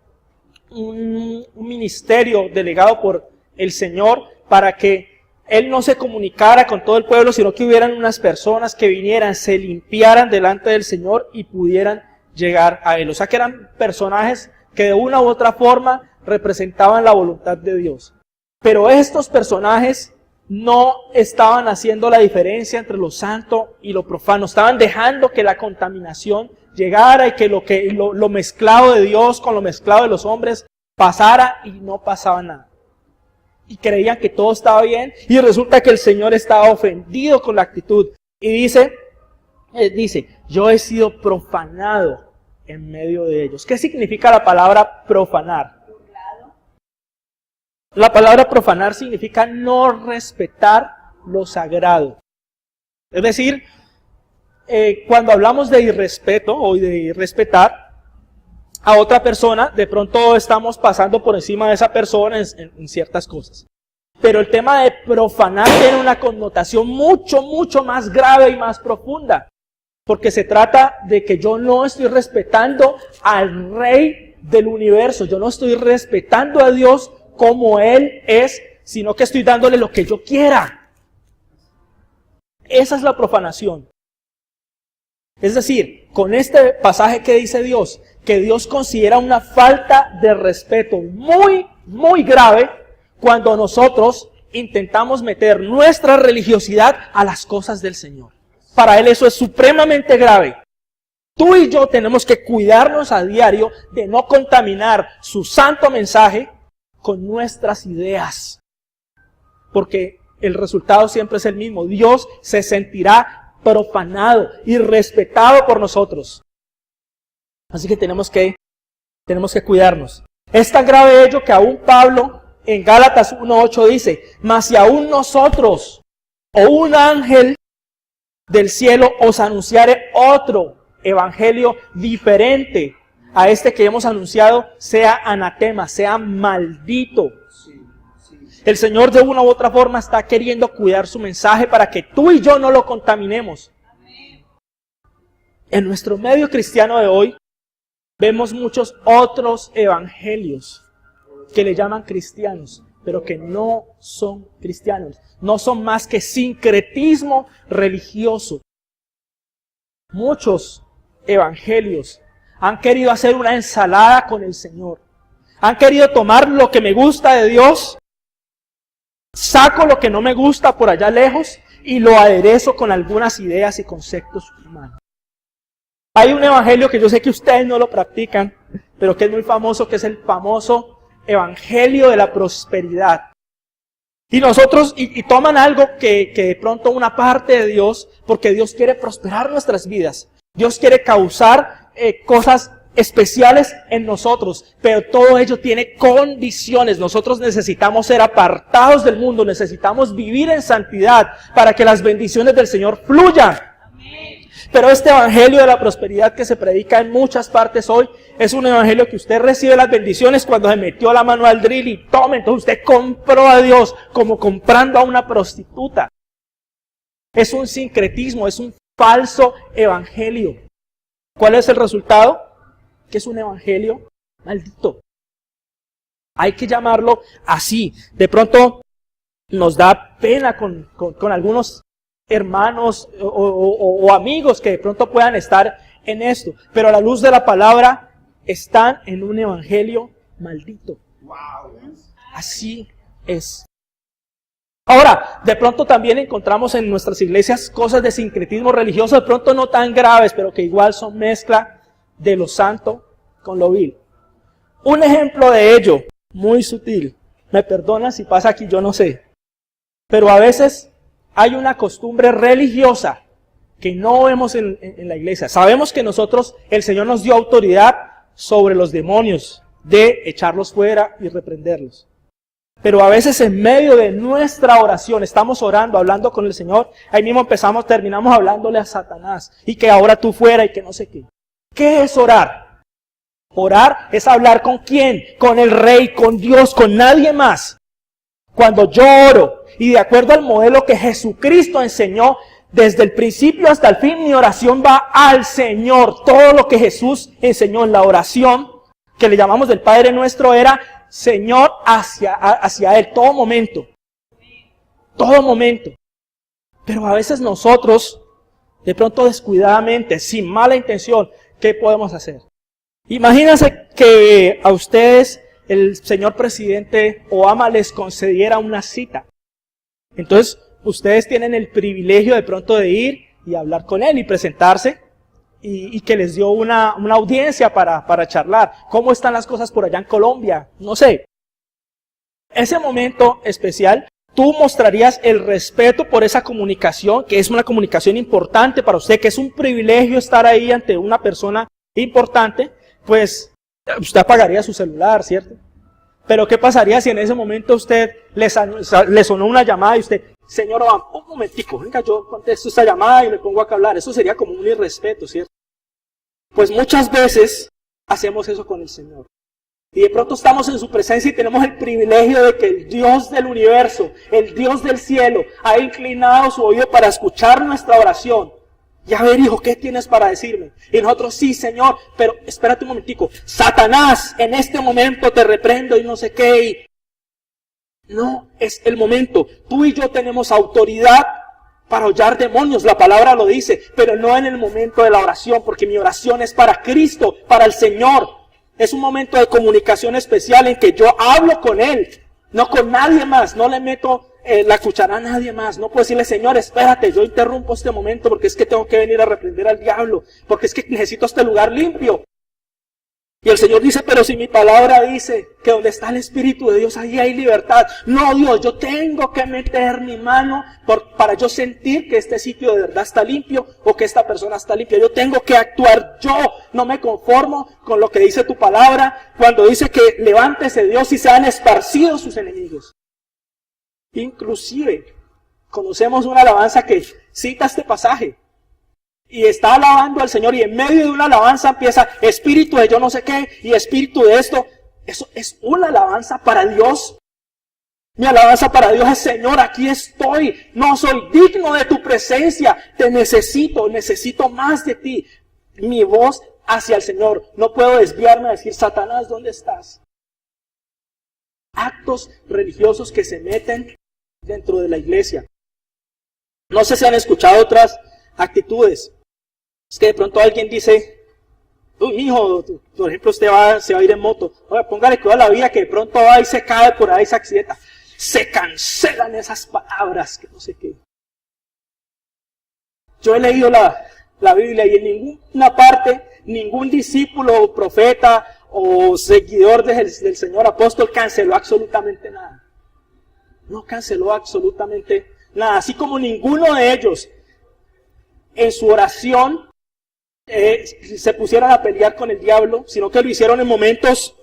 ministerio delegado por el Señor para que Él no se comunicara con todo el pueblo, sino que hubieran unas personas que vinieran, se limpiaran delante del Señor y pudieran llegar a Él. O sea que eran personajes que de una u otra forma representaban la voluntad de Dios. Pero estos personajes no estaban haciendo la diferencia entre lo santo y lo profano. Estaban dejando que la contaminación llegara y que lo mezclado de Dios con lo mezclado de los hombres pasara y no pasaba nada. Y creían que todo estaba bien y resulta que el Señor estaba ofendido con la actitud. Y dice, yo he sido profanado en medio de ellos. ¿Qué significa la palabra profanar? La palabra profanar significa no respetar lo sagrado. Es decir, cuando hablamos de irrespeto o de irrespetar a otra persona, de pronto estamos pasando por encima de esa persona en ciertas cosas. Pero el tema de profanar tiene una connotación mucho, mucho más grave y más profunda. Porque se trata de que yo no estoy respetando al Rey del universo. Yo no estoy respetando a Dios como Él es, sino que estoy dándole lo que yo quiera. Esa es la profanación. Es decir, con este pasaje que dice Dios, que Dios considera una falta de respeto muy, muy grave cuando nosotros intentamos meter nuestra religiosidad a las cosas del Señor. Para Él eso es supremamente grave. Tú y yo tenemos que cuidarnos a diario de no contaminar su santo mensaje con nuestras ideas. Porque el resultado siempre es el mismo. Dios se sentirá profanado y respetado por nosotros. Así que tenemos que cuidarnos. Es tan grave ello que aún Pablo en Gálatas 1:8 dice, mas si aún nosotros o un ángel del cielo os anunciare otro evangelio diferente a este que hemos anunciado, sea anatema, sea maldito. El Señor de una u otra forma está queriendo cuidar su mensaje para que tú y yo no lo contaminemos. En nuestro medio cristiano de hoy vemos muchos otros evangelios que le llaman cristianos, pero que no son cristianos. No son más que sincretismo religioso. Muchos evangelios han querido hacer una ensalada con el Señor. Han querido tomar lo que me gusta de Dios, saco lo que no me gusta por allá lejos y lo aderezo con algunas ideas y conceptos humanos. Hay un evangelio que yo sé que ustedes no lo practican, pero que es muy famoso, que es el famoso evangelio de la prosperidad. Y nosotros, y toman algo que de pronto una parte de Dios, porque Dios quiere prosperar nuestras vidas. Dios quiere causar cosas especiales en nosotros, pero todo ello tiene condiciones. Nosotros necesitamos ser apartados del mundo, necesitamos vivir en santidad para que las bendiciones del Señor fluyan. Pero este evangelio de la prosperidad que se predica en muchas partes hoy es un evangelio que usted recibe las bendiciones cuando se metió la mano al drill y tome, entonces usted compró a Dios como comprando a una prostituta. Es un sincretismo, es un falso evangelio. ¿Cuál es el resultado? Que es un evangelio maldito. Hay que llamarlo así. De pronto nos da pena con algunos hermanos o amigos que de pronto puedan estar en esto, pero a la luz de la palabra están en un evangelio maldito. Así es. Ahora, de pronto también encontramos en nuestras iglesias cosas de sincretismo religioso, de pronto no tan graves, pero que igual son mezcla de lo santo con lo vil. Un ejemplo de ello, muy sutil, me perdonan si pasa aquí, yo no sé, pero a veces hay una costumbre religiosa que no vemos en la iglesia. Sabemos que nosotros, el Señor nos dio autoridad sobre los demonios, de echarlos fuera y reprenderlos. Pero a veces en medio de nuestra oración, estamos orando, hablando con el Señor, ahí mismo terminamos hablándole a Satanás, y que ahora tú fuera y que no sé qué. ¿Qué es orar? Orar es hablar ¿con quién? Con el Rey, con Dios, con nadie más. Cuando yo oro y de acuerdo al modelo que Jesucristo enseñó, desde el principio hasta el fin, mi oración va al Señor. Todo lo que Jesús enseñó en la oración, que le llamamos del Padre Nuestro, era Señor hacia Él, todo momento. Todo momento. Pero a veces nosotros, de pronto descuidadamente, sin mala intención, ¿qué podemos hacer? Imagínense que a ustedes el señor presidente Obama les concediera una cita. Entonces, ustedes tienen el privilegio de pronto de ir y hablar con él y presentarse y que les dio una audiencia para charlar. ¿Cómo están las cosas por allá en Colombia? No sé. Ese momento especial, tú mostrarías el respeto por esa comunicación, que es una comunicación importante para usted, que es un privilegio estar ahí ante una persona importante, pues usted apagaría su celular, ¿cierto? Pero ¿qué pasaría si en ese momento usted le sonó una llamada y usted, señor Obama, un momentico, venga, yo contesto esta llamada y me pongo acá a hablar? Eso sería como un irrespeto, ¿cierto? Pues muchas veces hacemos eso con el Señor. Y de pronto estamos en su presencia y tenemos el privilegio de que el Dios del universo, el Dios del cielo, ha inclinado su oído para escuchar nuestra oración. Y a ver, hijo, ¿qué tienes para decirme? Y nosotros, sí, Señor, pero espérate un momentico. Satanás, en este momento te reprendo y no sé qué. No, es el momento. Tú y yo tenemos autoridad para hollar demonios, la palabra lo dice, pero no en el momento de la oración, porque mi oración es para Cristo, para el Señor. Es un momento de comunicación especial en que yo hablo con Él, no con nadie más, no le meto la cuchara a nadie más. No puedo decirle, Señor, espérate, yo interrumpo este momento porque es que tengo que venir a reprender al diablo, porque es que necesito este lugar limpio. Y el Señor dice, pero si mi palabra dice que donde está el Espíritu de Dios, ahí hay libertad. No, Dios, yo tengo que meter mi mano para yo sentir que este sitio de verdad está limpio o que esta persona está limpia. Yo tengo que actuar. Yo no me conformo con lo que dice tu palabra cuando dice que levántese Dios y sean esparcidos sus enemigos. Inclusive, conocemos una alabanza que cita este pasaje. Y está alabando al Señor y en medio de una alabanza empieza espíritu de yo no sé qué y espíritu de esto. Eso es una alabanza para Dios. Mi alabanza para Dios es, Señor, aquí estoy. No soy digno de tu presencia. Te necesito más de ti. Mi voz hacia el Señor. No puedo desviarme a decir, Satanás, ¿dónde estás? Actos religiosos que se meten dentro de la iglesia. No sé si han escuchado otras actitudes. Es que de pronto alguien dice, uy, mijo, por ejemplo, usted se va a ir en moto. Oiga, póngale cuidado a la vía que de pronto va y se cae por ahí, se accidenta. Se cancelan esas palabras, que no sé qué. Yo he leído la Biblia y en ninguna parte, ningún discípulo, profeta o seguidor del Señor apóstol canceló absolutamente nada. No canceló absolutamente nada. Así como ninguno de ellos en su oración se pusieron a pelear con el diablo, sino que lo hicieron en momentos,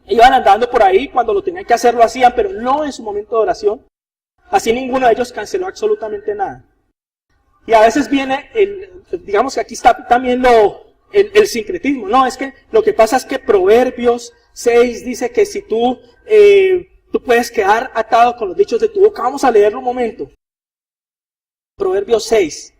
iban andando por ahí, cuando lo tenían que hacer lo hacían, pero no en su momento de oración. Así ninguno de ellos canceló absolutamente nada. Y a veces viene, digamos que aquí está también el sincretismo. No, es que lo que pasa es que Proverbios 6 dice que si tú puedes quedar atado con los dichos de tu boca. Vamos a leerlo un momento. Proverbios 6.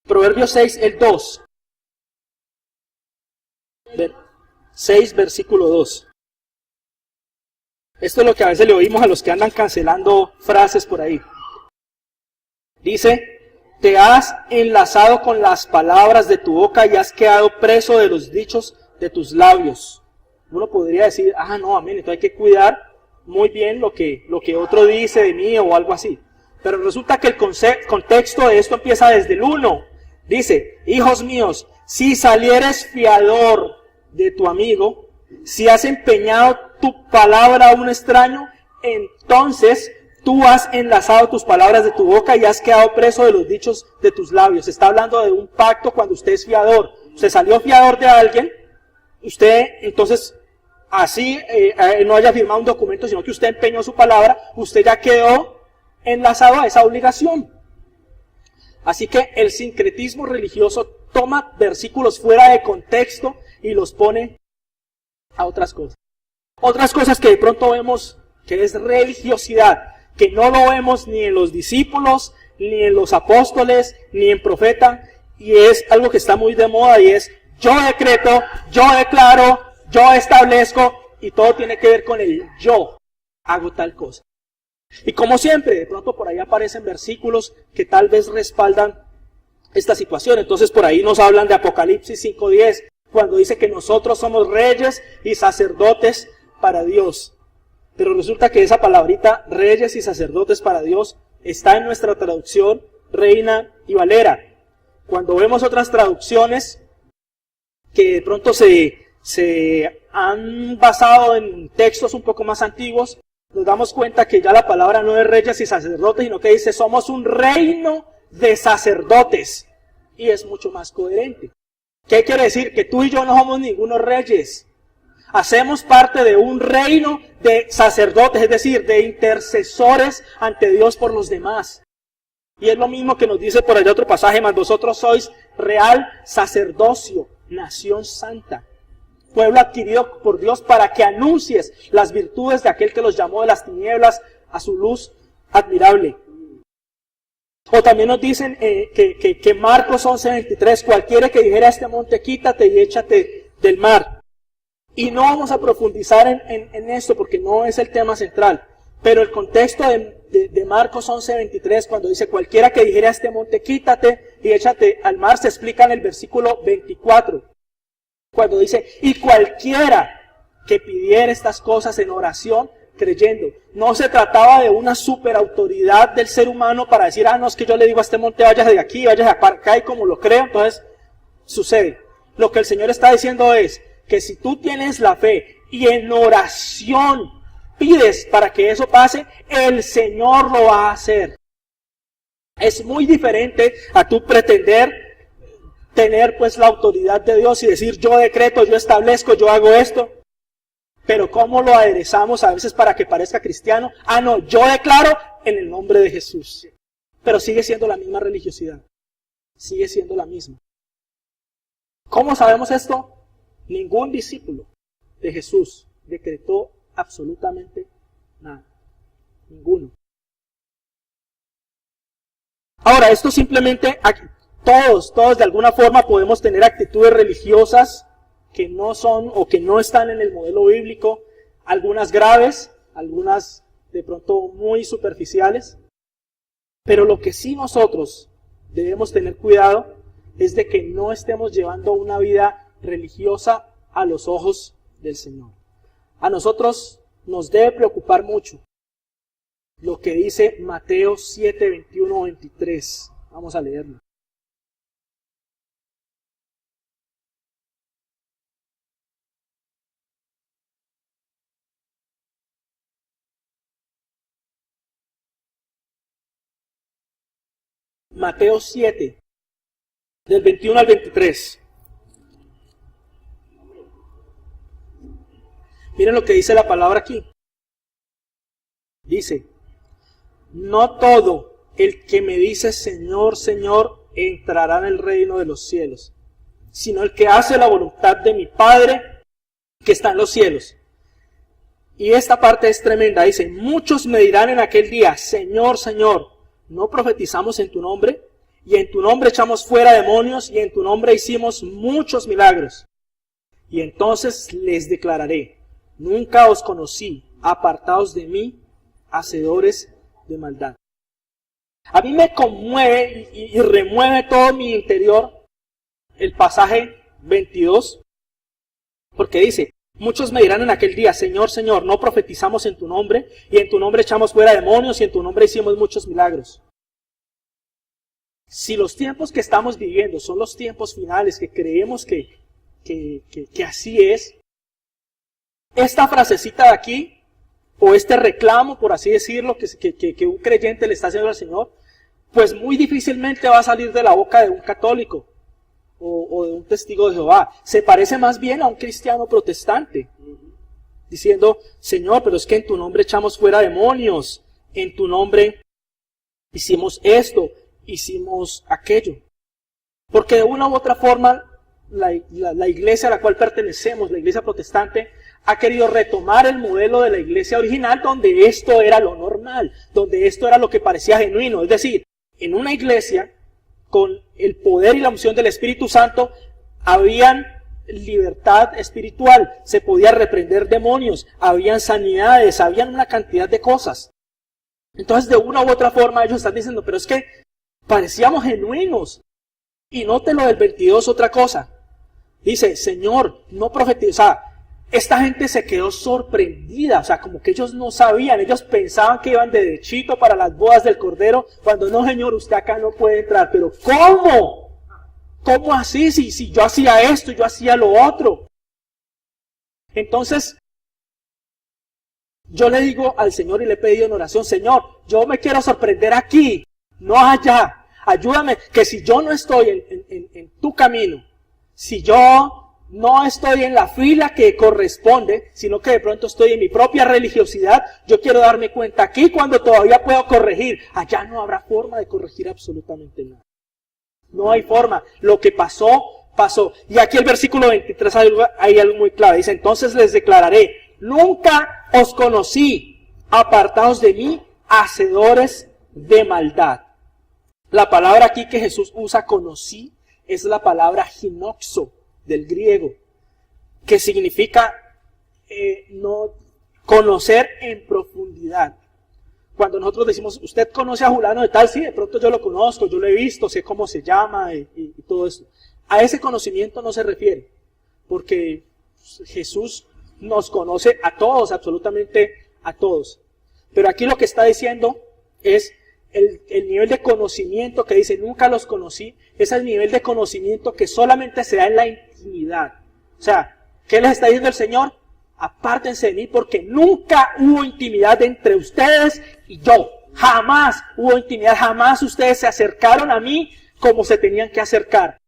Proverbios 6, el 2. 6, versículo 2. Esto es lo que a veces le oímos a los que andan cancelando frases por ahí. Dice, te has enlazado con las palabras de tu boca y has quedado preso de los dichos de tus labios. Uno podría decir, no, amén, entonces hay que cuidar muy bien lo que otro dice de mí o algo así. Pero resulta que el contexto de esto empieza desde el 1. Dice, hijos míos, si salieres fiador de tu amigo, si has empeñado tu palabra a un extraño, entonces Tú has enlazado tus palabras de tu boca y has quedado preso de los dichos de tus labios. Está hablando de un pacto cuando usted es fiador. Usted salió fiador de alguien, usted entonces, así no haya firmado un documento, sino que usted empeñó su palabra, usted ya quedó enlazado a esa obligación. Así que el sincretismo religioso toma versículos fuera de contexto y los pone a otras cosas. Otras cosas que de pronto vemos que es religiosidad, que no lo vemos ni en los discípulos, ni en los apóstoles, ni en profeta, y es algo que está muy de moda y es yo decreto, yo declaro, yo establezco, y todo tiene que ver con el yo hago tal cosa. Y como siempre, de pronto por ahí aparecen versículos que tal vez respaldan esta situación. Entonces por ahí nos hablan de Apocalipsis 5:10, cuando dice que nosotros somos reyes y sacerdotes para Dios. Pero resulta que esa palabrita, reyes y sacerdotes para Dios, está en nuestra traducción Reina y Valera. Cuando vemos otras traducciones que de pronto se han basado en textos un poco más antiguos, nos damos cuenta que ya la palabra no es reyes y sacerdotes, sino que dice somos un reino de sacerdotes. Y es mucho más coherente. ¿Qué quiere decir? Que tú y yo no somos ningunos reyes. Hacemos parte de un reino de sacerdotes, es decir, de intercesores ante Dios por los demás. Y es lo mismo que nos dice por allá otro pasaje, mas vosotros sois real sacerdocio, nación santa, pueblo adquirido por Dios para que anuncies las virtudes de aquel que los llamó de las tinieblas a su luz admirable. O también nos dicen que Marcos 11:23, cualquiera que dijera a este monte, quítate y échate del mar. Y no vamos a profundizar en esto porque no es el tema central. Pero el contexto de Marcos 11:23, cuando dice cualquiera que dijera a este monte, quítate y échate al mar, se explica en el versículo 24. Cuando dice, y cualquiera que pidiera estas cosas en oración, creyendo. No se trataba de una superautoridad del ser humano para decir, no, es que yo le digo a este monte, vayas de aquí, vayas de acá, y como lo creo, entonces sucede. Lo que el Señor está diciendo es que si tú tienes la fe y en oración pides para que eso pase, el Señor lo va a hacer. Es muy diferente a tú pretender tener pues la autoridad de Dios y decir yo decreto, yo establezco, yo hago esto. Pero ¿cómo lo aderezamos a veces para que parezca cristiano? No, yo declaro en el nombre de Jesús. Pero sigue siendo la misma religiosidad. Sigue siendo la misma. ¿Cómo sabemos esto? Ningún discípulo de Jesús decretó absolutamente nada. Ninguno. Ahora, esto simplemente, todos de alguna forma podemos tener actitudes religiosas que no son o que no están en el modelo bíblico, algunas graves, algunas de pronto muy superficiales, pero lo que sí nosotros debemos tener cuidado es de que no estemos llevando una vida religiosa a los ojos del Señor. A nosotros nos debe preocupar mucho lo que dice Mateo 7, 21, 23. Vamos a leerlo. Mateo 7, del 21 al 23. Miren lo que dice la palabra aquí. Dice, no todo el que me dice Señor, Señor, entrará en el reino de los cielos, sino el que hace la voluntad de mi Padre que está en los cielos. Y esta parte es tremenda. Dice, muchos me dirán en aquel día, Señor, Señor, ¿no profetizamos en tu nombre? Y en tu nombre echamos fuera demonios, y en tu nombre hicimos muchos milagros. Y entonces les declararé, nunca os conocí, apartaos de mí, hacedores de maldad. A mí me conmueve y remueve todo mi interior el pasaje 22, porque dice, muchos me dirán en aquel día, Señor, Señor, ¿no profetizamos en tu nombre? Y en tu nombre echamos fuera demonios, y en tu nombre hicimos muchos milagros. Si los tiempos que estamos viviendo son los tiempos finales, que creemos que así es, esta frasecita de aquí o este reclamo, por así decirlo, que un creyente le está haciendo al Señor, pues muy difícilmente va a salir de la boca de un católico o de un testigo de Jehová. Se parece más bien a un cristiano protestante, diciendo, Señor, pero es que en tu nombre echamos fuera demonios, en tu nombre hicimos esto, hicimos aquello. Porque de una u otra forma, la iglesia a la cual pertenecemos, la iglesia protestante, ha querido retomar el modelo de la iglesia original, donde esto era lo normal, donde esto era lo que parecía genuino. Es decir, en una iglesia, con el poder y la unción del Espíritu Santo, habían libertad espiritual, se podía reprender demonios, habían sanidades, habían una cantidad de cosas. Entonces, de una u otra forma, ellos están diciendo, pero es que parecíamos genuinos. Y note lo del 22, otra cosa. Dice, Señor, no profetiza. Esta gente se quedó sorprendida, o sea, como que ellos no sabían, ellos pensaban que iban derechito para las bodas del Cordero, cuando no, Señor, usted acá no puede entrar. Pero ¿cómo? ¿Cómo así? Si yo hacía esto, yo hacía lo otro. Entonces, yo le digo al Señor y le he pedido en oración, Señor, yo me quiero sorprender aquí, no allá. Ayúdame, que si yo no estoy en tu camino, si yo no estoy en la fila que corresponde, sino que de pronto estoy en mi propia religiosidad, yo quiero darme cuenta aquí cuando todavía puedo corregir. Allá no habrá forma de corregir absolutamente nada. No hay forma. Lo que pasó, pasó. Y aquí el versículo 23 hay algo muy clave. Dice, entonces les declararé, nunca os conocí, apartados de mí, hacedores de maldad. La palabra aquí que Jesús usa, conocí, es la palabra ginoxo del griego, que significa no conocer en profundidad. Cuando nosotros decimos, usted conoce a Julano de tal, sí, de pronto yo lo conozco, yo lo he visto, sé cómo se llama y todo esto. A ese conocimiento no se refiere, porque Jesús nos conoce a todos, absolutamente a todos. Pero aquí lo que está diciendo es el nivel de conocimiento que dice, nunca los conocí, es el nivel de conocimiento que solamente se da en la intimidad. O sea, ¿qué les está diciendo el Señor? Apártense de mí porque nunca hubo intimidad entre ustedes y yo. Jamás hubo intimidad, jamás ustedes se acercaron a mí como se tenían que acercar.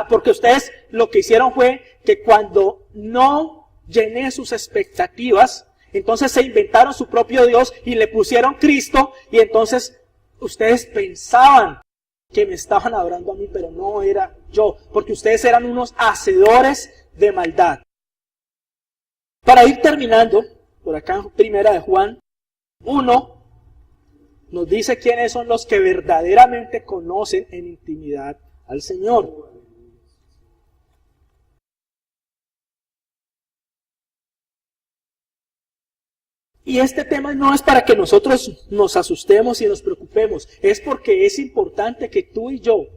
Porque ustedes lo que hicieron fue que cuando no llené sus expectativas, entonces se inventaron su propio Dios y le pusieron Cristo, y entonces ustedes pensaban que me estaban adorando a mí, pero no era yo, porque ustedes eran unos hacedores de maldad. Para ir terminando, por acá en Primera de Juan 1, nos dice quiénes son los que verdaderamente conocen en intimidad al Señor. Y este tema no es para que nosotros nos asustemos y nos preocupemos, es porque es importante que tú y yo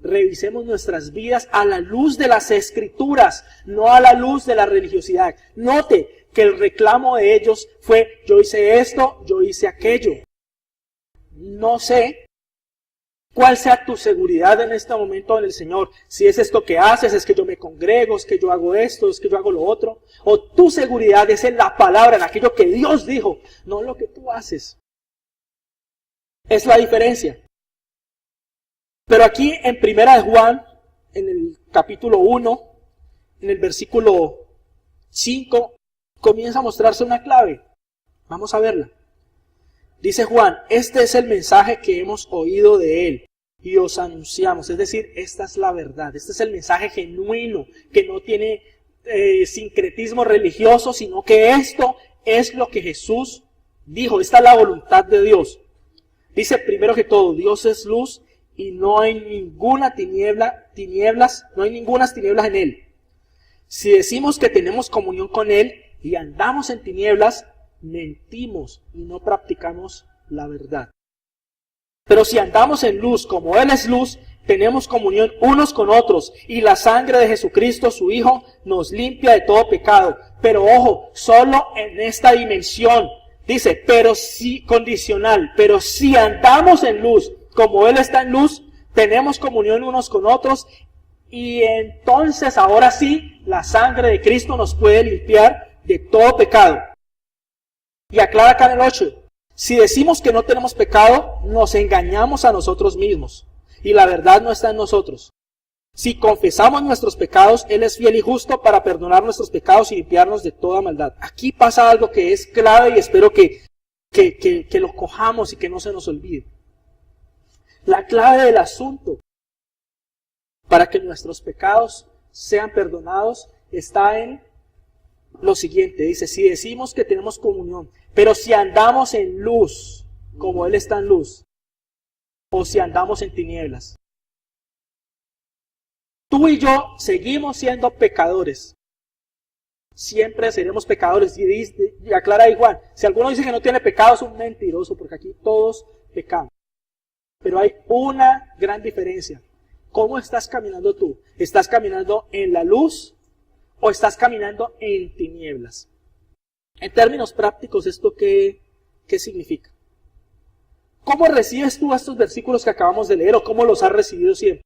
revisemos nuestras vidas a la luz de las Escrituras, no a la luz de la religiosidad. Note que el reclamo de ellos fue, yo hice esto, yo hice aquello. No sé cuál sea tu seguridad en este momento en el Señor. Si es esto que haces, es que yo me congrego, es que yo hago esto, es que yo hago lo otro. O tu seguridad es en la palabra, en aquello que Dios dijo, no lo que tú haces. Es la diferencia. Pero aquí en Primera de Juan, en el capítulo 1, en el versículo 5, comienza a mostrarse una clave. Vamos a verla. Dice Juan, este es el mensaje que hemos oído de él y os anunciamos. Es decir, esta es la verdad. Este es el mensaje genuino, que no tiene sincretismo religioso, sino que esto es lo que Jesús dijo. Esta es la voluntad de Dios. Dice primero que todo, Dios es luz y no hay ninguna tinieblas en él. Si decimos que tenemos comunión con él y andamos en tinieblas, mentimos y no practicamos la verdad. Pero si andamos en luz como él es luz, tenemos comunión unos con otros y la sangre de Jesucristo, su Hijo, nos limpia de todo pecado. Pero ojo, solo en esta dimensión. Dice, pero sí, condicional, pero si andamos en luz como él está en luz, tenemos comunión unos con otros y entonces ahora sí, la sangre de Cristo nos puede limpiar de todo pecado. Y aclara acá en el 8, si decimos que no tenemos pecado, nos engañamos a nosotros mismos, y la verdad no está en nosotros. Si confesamos nuestros pecados, Él es fiel y justo para perdonar nuestros pecados y limpiarnos de toda maldad. Aquí pasa algo que es clave y espero que lo cojamos y que no se nos olvide. La clave del asunto para que nuestros pecados sean perdonados está en lo siguiente. Dice, si decimos que tenemos comunión, pero si andamos en luz, como Él está en luz, o si andamos en tinieblas. Tú y yo seguimos siendo pecadores. Siempre seremos pecadores. Y aclara igual, si alguno dice que no tiene pecado es un mentiroso, porque aquí todos pecamos. Pero hay una gran diferencia. ¿Cómo estás caminando tú? ¿Estás caminando en la luz o estás caminando en tinieblas? En términos prácticos, ¿esto qué significa? ¿Cómo recibes tú estos versículos que acabamos de leer o cómo los has recibido siempre?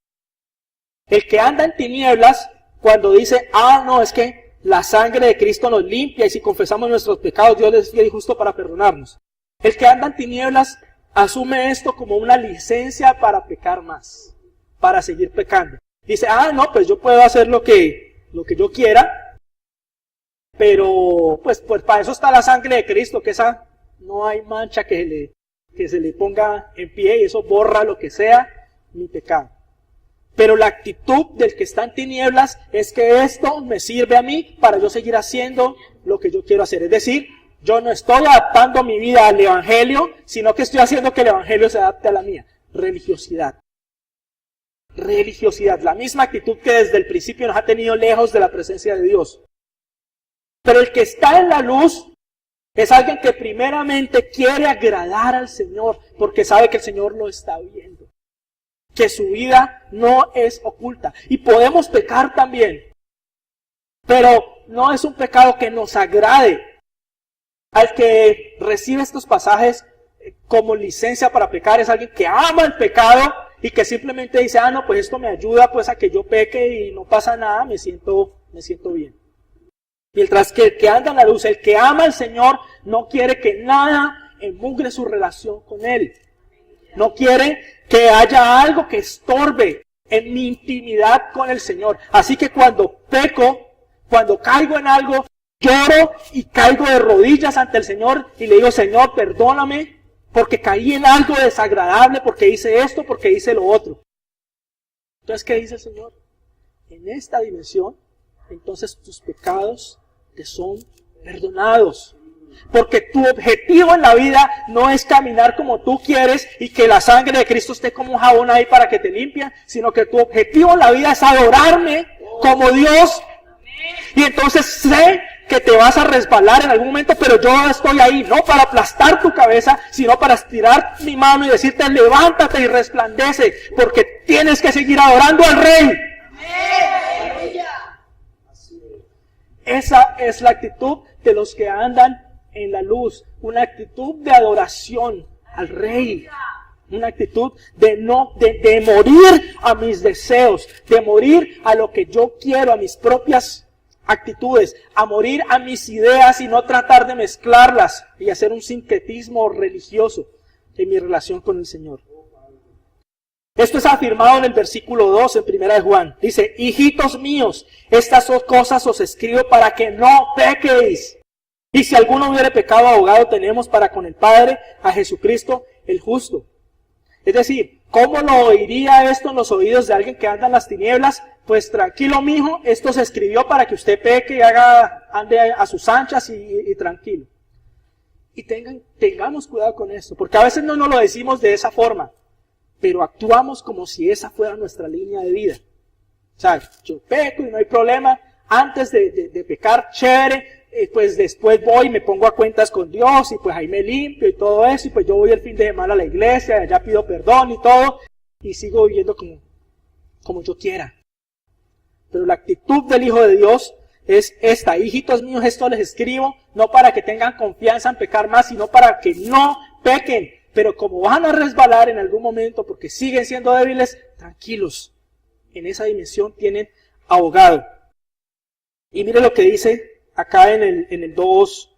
El que anda en tinieblas, cuando dice, no, es que la sangre de Cristo nos limpia y si confesamos nuestros pecados, Dios es fiel y justo para perdonarnos. El que anda en tinieblas asume esto como una licencia para pecar más, para seguir pecando. Dice, no, pues yo puedo hacer lo que yo quiera, pero pues para eso está la sangre de Cristo, que esa no hay mancha que se le ponga en pie y eso borra lo que sea, mi pecado. Pero la actitud del que está en tinieblas es que esto me sirve a mí para yo seguir haciendo lo que yo quiero hacer. Es decir, yo no estoy adaptando mi vida al Evangelio, sino que estoy haciendo que el Evangelio se adapte a la mía. Religiosidad. Religiosidad. La misma actitud que desde el principio nos ha tenido lejos de la presencia de Dios. Pero el que está en la luz es alguien que primeramente quiere agradar al Señor, porque sabe que el Señor lo está viendo. Que su vida no es oculta. Y podemos pecar también. Pero no es un pecado que nos agrade. Al que recibe estos pasajes como licencia para pecar es alguien que ama el pecado y que simplemente dice, no, pues esto me ayuda pues a que yo peque y no pasa nada, me siento bien. Mientras que el que anda en la luz, el que ama al Señor, no quiere que nada emugre su relación con Él. No quiere que haya algo que estorbe en mi intimidad con el Señor. Así que cuando peco, cuando caigo en algo, lloro y caigo de rodillas ante el Señor y le digo, Señor, perdóname porque caí en algo desagradable, porque hice esto, porque hice lo otro. Entonces, ¿qué dice el Señor? En esta dimensión, entonces tus pecados te son perdonados. Porque tu objetivo en la vida no es caminar como tú quieres y que la sangre de Cristo esté como un jabón ahí para que te limpie, sino que tu objetivo en la vida es adorarme como Dios. Y entonces sé que te vas a resbalar en algún momento, pero yo estoy ahí, no para aplastar tu cabeza, sino para estirar mi mano y decirte, levántate y resplandece, porque tienes que seguir adorando al Rey. Esa es la actitud de los que andan en la luz, una actitud de adoración al Rey, una actitud de morir a mis deseos, de morir a lo que yo quiero, a mis propias actitudes, a morir a mis ideas y no tratar de mezclarlas y hacer un sincretismo religioso en mi relación con el Señor. Esto es afirmado en el versículo 2 en 1 de Juan. Dice, hijitos míos, estas cosas os escribo para que no pequéis. Y si alguno hubiere pecado, abogado tenemos para con el Padre a Jesucristo el justo. Es decir, ¿cómo lo oiría esto en los oídos de alguien que anda en las tinieblas? Pues tranquilo, mijo, esto se escribió para que usted peque y ande a sus anchas y tranquilo. Y tengamos cuidado con esto, porque a veces no nos lo decimos de esa forma, pero actuamos como si esa fuera nuestra línea de vida. O sea, yo peco y no hay problema, antes de pecar, chévere, pues después voy y me pongo a cuentas con Dios y pues ahí me limpio y todo eso, y pues yo voy el fin de semana a la iglesia, allá pido perdón y todo, y sigo viviendo como yo quiera. Pero la actitud del Hijo de Dios es esta: hijitos míos, esto les escribo, no para que tengan confianza en pecar más, sino para que no pequen. Pero como van a resbalar en algún momento porque siguen siendo débiles, tranquilos. En esa dimensión tienen abogado. Y mire lo que dice acá en el 2,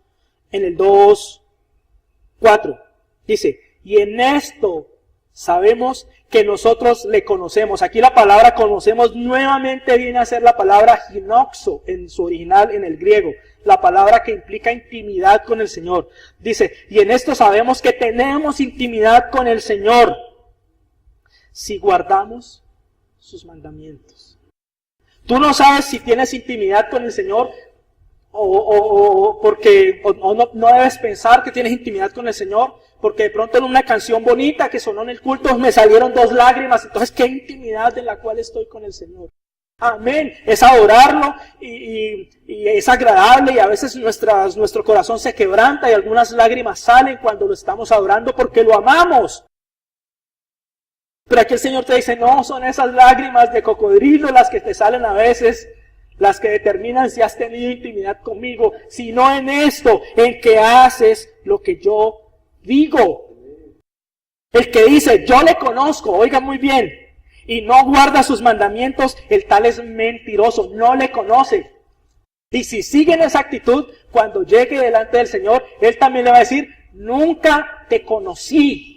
4. Dice, y en esto sabemos que nosotros le conocemos. Aquí la palabra conocemos nuevamente viene a ser la palabra ginoxo en su original en el griego. La palabra que implica intimidad con el Señor. Dice, y en esto sabemos que tenemos intimidad con el Señor si guardamos sus mandamientos. Tú no sabes si tienes intimidad con el Señor porque no debes pensar que tienes intimidad con el Señor, porque de pronto en una canción bonita que sonó en el culto me salieron 2 lágrimas. Entonces, ¿qué intimidad en la cual estoy con el Señor? Amén. Es adorarlo y es agradable, y a veces nuestro corazón se quebranta y algunas lágrimas salen cuando lo estamos adorando porque lo amamos. Pero aquí el Señor te dice, no son esas lágrimas de cocodrilo las que te salen a veces, las que determinan si has tenido intimidad conmigo, sino en esto, en que haces lo que yo digo. El que dice, yo le conozco, oiga muy bien, y no guarda sus mandamientos, el tal es mentiroso, no le conoce. Y si sigue en esa actitud, cuando llegue delante del Señor, Él también le va a decir, nunca te conocí.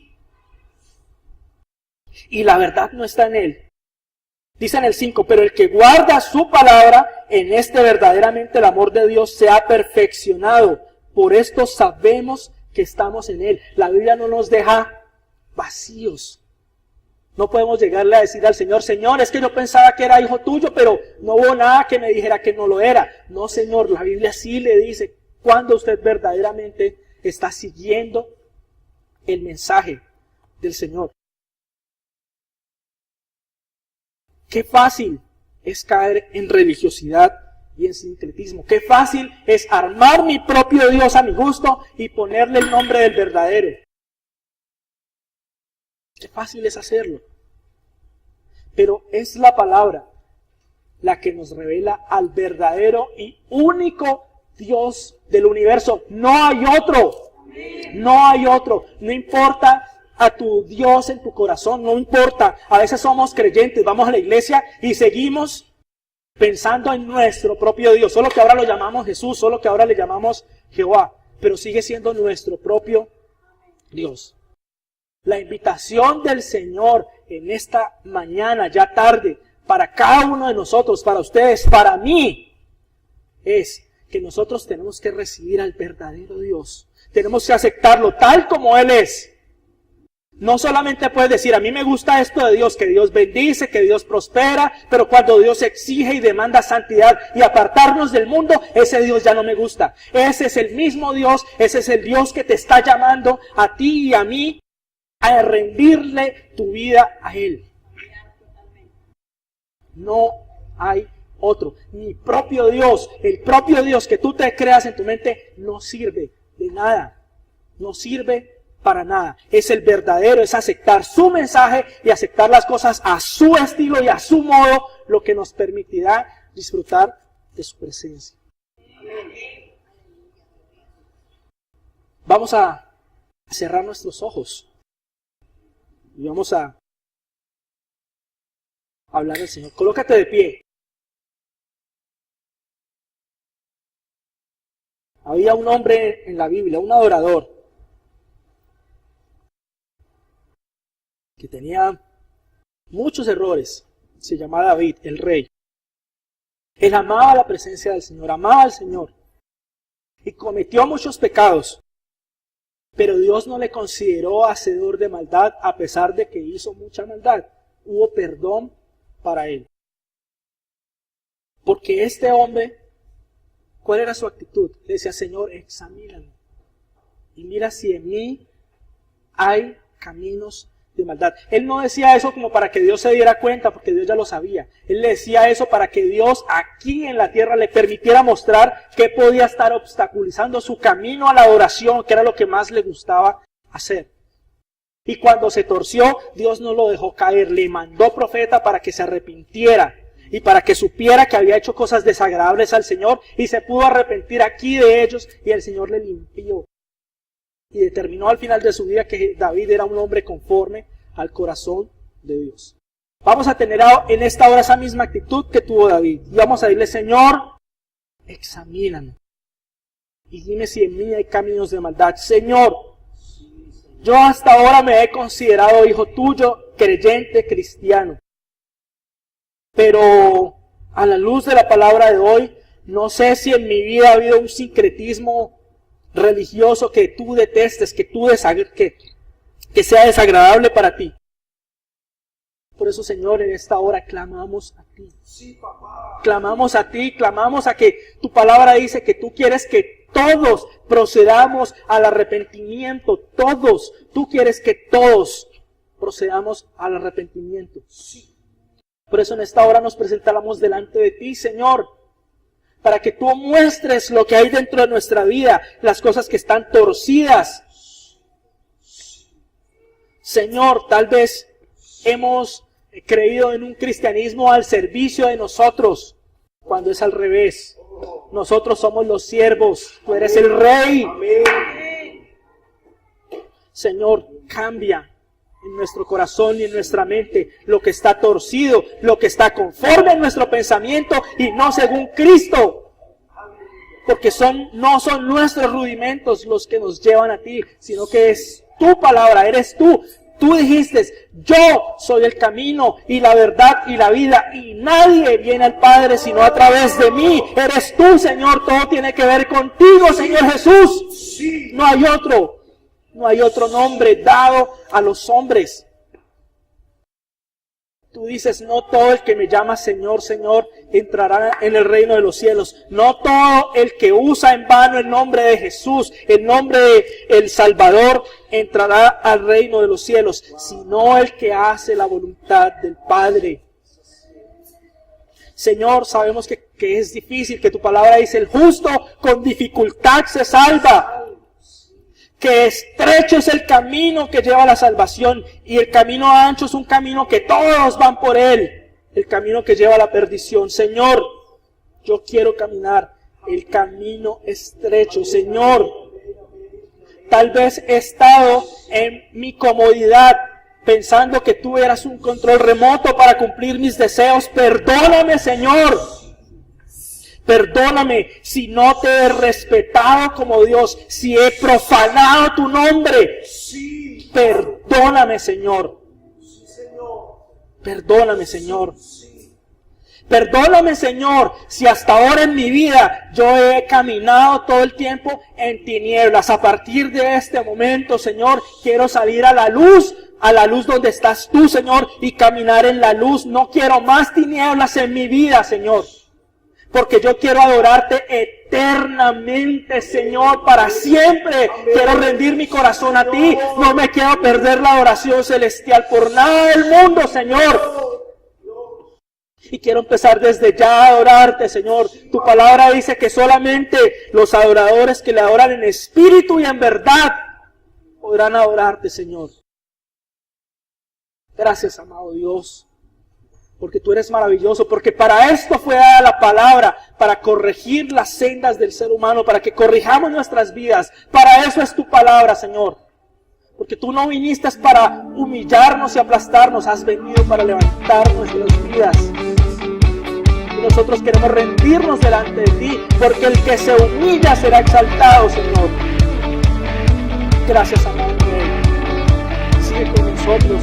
Y la verdad no está en Él. Dice en el 5, pero el que guarda su palabra, en este verdaderamente el amor de Dios se ha perfeccionado. Por esto sabemos que estamos en Él. La Biblia no nos deja vacíos. No podemos llegarle a decir al Señor, Señor, es que yo pensaba que era hijo tuyo, pero no hubo nada que me dijera que no lo era. No, Señor, la Biblia sí le dice cuando usted verdaderamente está siguiendo el mensaje del Señor. Qué fácil es caer en religiosidad y en sincretismo. Qué fácil es armar mi propio Dios a mi gusto y ponerle el nombre del verdadero. Qué fácil es hacerlo. Pero es la palabra la que nos revela al verdadero y único Dios del universo. No hay otro. No hay otro. No importa a tu Dios en tu corazón, no importa. A veces somos creyentes, vamos a la iglesia y seguimos pensando en nuestro propio Dios. Solo que ahora lo llamamos Jesús, solo que ahora le llamamos Jehová. Pero sigue siendo nuestro propio Dios. La invitación del Señor en esta mañana, ya tarde, para cada uno de nosotros, para ustedes, para mí, es que nosotros tenemos que recibir al verdadero Dios. Tenemos que aceptarlo tal como Él es. No solamente puedes decir, a mí me gusta esto de Dios, que Dios bendice, que Dios prospera, pero cuando Dios exige y demanda santidad y apartarnos del mundo, ese Dios ya no me gusta. Ese es el mismo Dios, ese es el Dios que te está llamando a ti y a mí a rendirle tu vida a Él. No hay otro. Mi propio Dios, el propio Dios que tú te creas en tu mente, no sirve de nada. No sirve para nada. Es el verdadero, es aceptar su mensaje y aceptar las cosas a su estilo y a su modo, lo que nos permitirá disfrutar de su presencia. Vamos a cerrar nuestros ojos y vamos a hablar al Señor. Colócate de pie. Había un hombre en la Biblia, un adorador, que tenía muchos errores. Se llamaba David, el rey. Él amaba la presencia del Señor, amaba al Señor. Y cometió muchos pecados. Pero Dios no le consideró hacedor de maldad a pesar de que hizo mucha maldad. Hubo perdón para él. Porque este hombre, ¿cuál era su actitud? Le decía, Señor, examíname. Y mira si en mí hay caminos de maldad. Él no decía eso como para que Dios se diera cuenta, porque Dios ya lo sabía. Él le decía eso para que Dios aquí en la tierra le permitiera mostrar qué podía estar obstaculizando su camino a la adoración, que era lo que más le gustaba hacer. Y cuando se torció, Dios no lo dejó caer, le mandó profeta para que se arrepintiera y para que supiera que había hecho cosas desagradables al Señor y se pudo arrepentir aquí de ellos, y el Señor le limpió. Y determinó al final de su vida que David era un hombre conforme al corazón de Dios. Vamos a tener en esta hora esa misma actitud que tuvo David. Y vamos a decirle, Señor, examíname. Y dime si en mí hay caminos de maldad. Señor, Yo hasta ahora me he considerado hijo tuyo, creyente, cristiano. Pero a la luz de la palabra de hoy, no sé si en mi vida ha habido un sincretismo religioso que tú detestes, que sea desagradable para ti. Por eso, Señor, en esta hora clamamos a ti. Clamamos a ti, clamamos a que tu palabra dice que tú quieres que todos procedamos al arrepentimiento. Todos. Tú quieres que todos procedamos al arrepentimiento. Por eso en esta hora nos presentamos delante de ti, Señor, para que tú muestres lo que hay dentro de nuestra vida, las cosas que están torcidas. Señor, tal vez hemos creído en un cristianismo al servicio de nosotros, cuando es al revés. Nosotros somos los siervos, tú eres el Rey. Amén. Señor, cambia en nuestro corazón y en nuestra mente lo que está torcido, lo que está conforme en nuestro pensamiento y no según Cristo. Porque no son nuestros rudimentos los que nos llevan a ti, sino que es tu palabra, eres tú. Tú dijiste, yo soy el camino y la verdad y la vida, y nadie viene al Padre sino a través de mí. Eres tú, Señor, todo tiene que ver contigo, Señor Jesús. No hay otro nombre dado a los hombres. Tú dices, no todo el que me llama Señor, Señor, entrará en el reino de los cielos. No todo el que usa en vano el nombre de Jesús, el nombre de el Salvador, entrará al reino de los cielos, sino el que hace la voluntad del Padre. Señor, sabemos que es difícil, que tu palabra dice, el justo con dificultad se salva. Que estrecho es el camino que lleva a la salvación y el camino ancho es un camino que todos van por él, el camino que lleva a la perdición. Señor, yo quiero caminar el camino estrecho. Señor, tal vez he estado en mi comodidad pensando que tú eras un control remoto para cumplir mis deseos. Perdóname, Señor. Perdóname si no te he respetado como Dios, si he profanado tu nombre. Perdóname, Señor. Perdóname, Señor. Perdóname, Señor, si hasta ahora en mi vida yo he caminado todo el tiempo en tinieblas. A partir de este momento, Señor, quiero salir a la luz donde estás tú, Señor, y caminar en la luz. No quiero más tinieblas en mi vida, Señor. Porque yo quiero adorarte eternamente, Señor, para siempre. Quiero rendir mi corazón a ti. No me quiero perder la adoración celestial por nada del mundo, Señor. Y quiero empezar desde ya a adorarte, Señor. Tu palabra dice que solamente los adoradores que le adoran en espíritu y en verdad podrán adorarte, Señor. Gracias, amado Dios. Porque tú eres maravilloso, porque para esto fue dada la palabra, para corregir las sendas del ser humano, para que corrijamos nuestras vidas. Para eso es tu palabra, Señor. Porque tú no viniste para humillarnos y aplastarnos, has venido para levantar nuestras vidas. Y nosotros queremos rendirnos delante de ti, porque el que se humilla será exaltado, Señor. Gracias, amado Rey. Sigue con nosotros.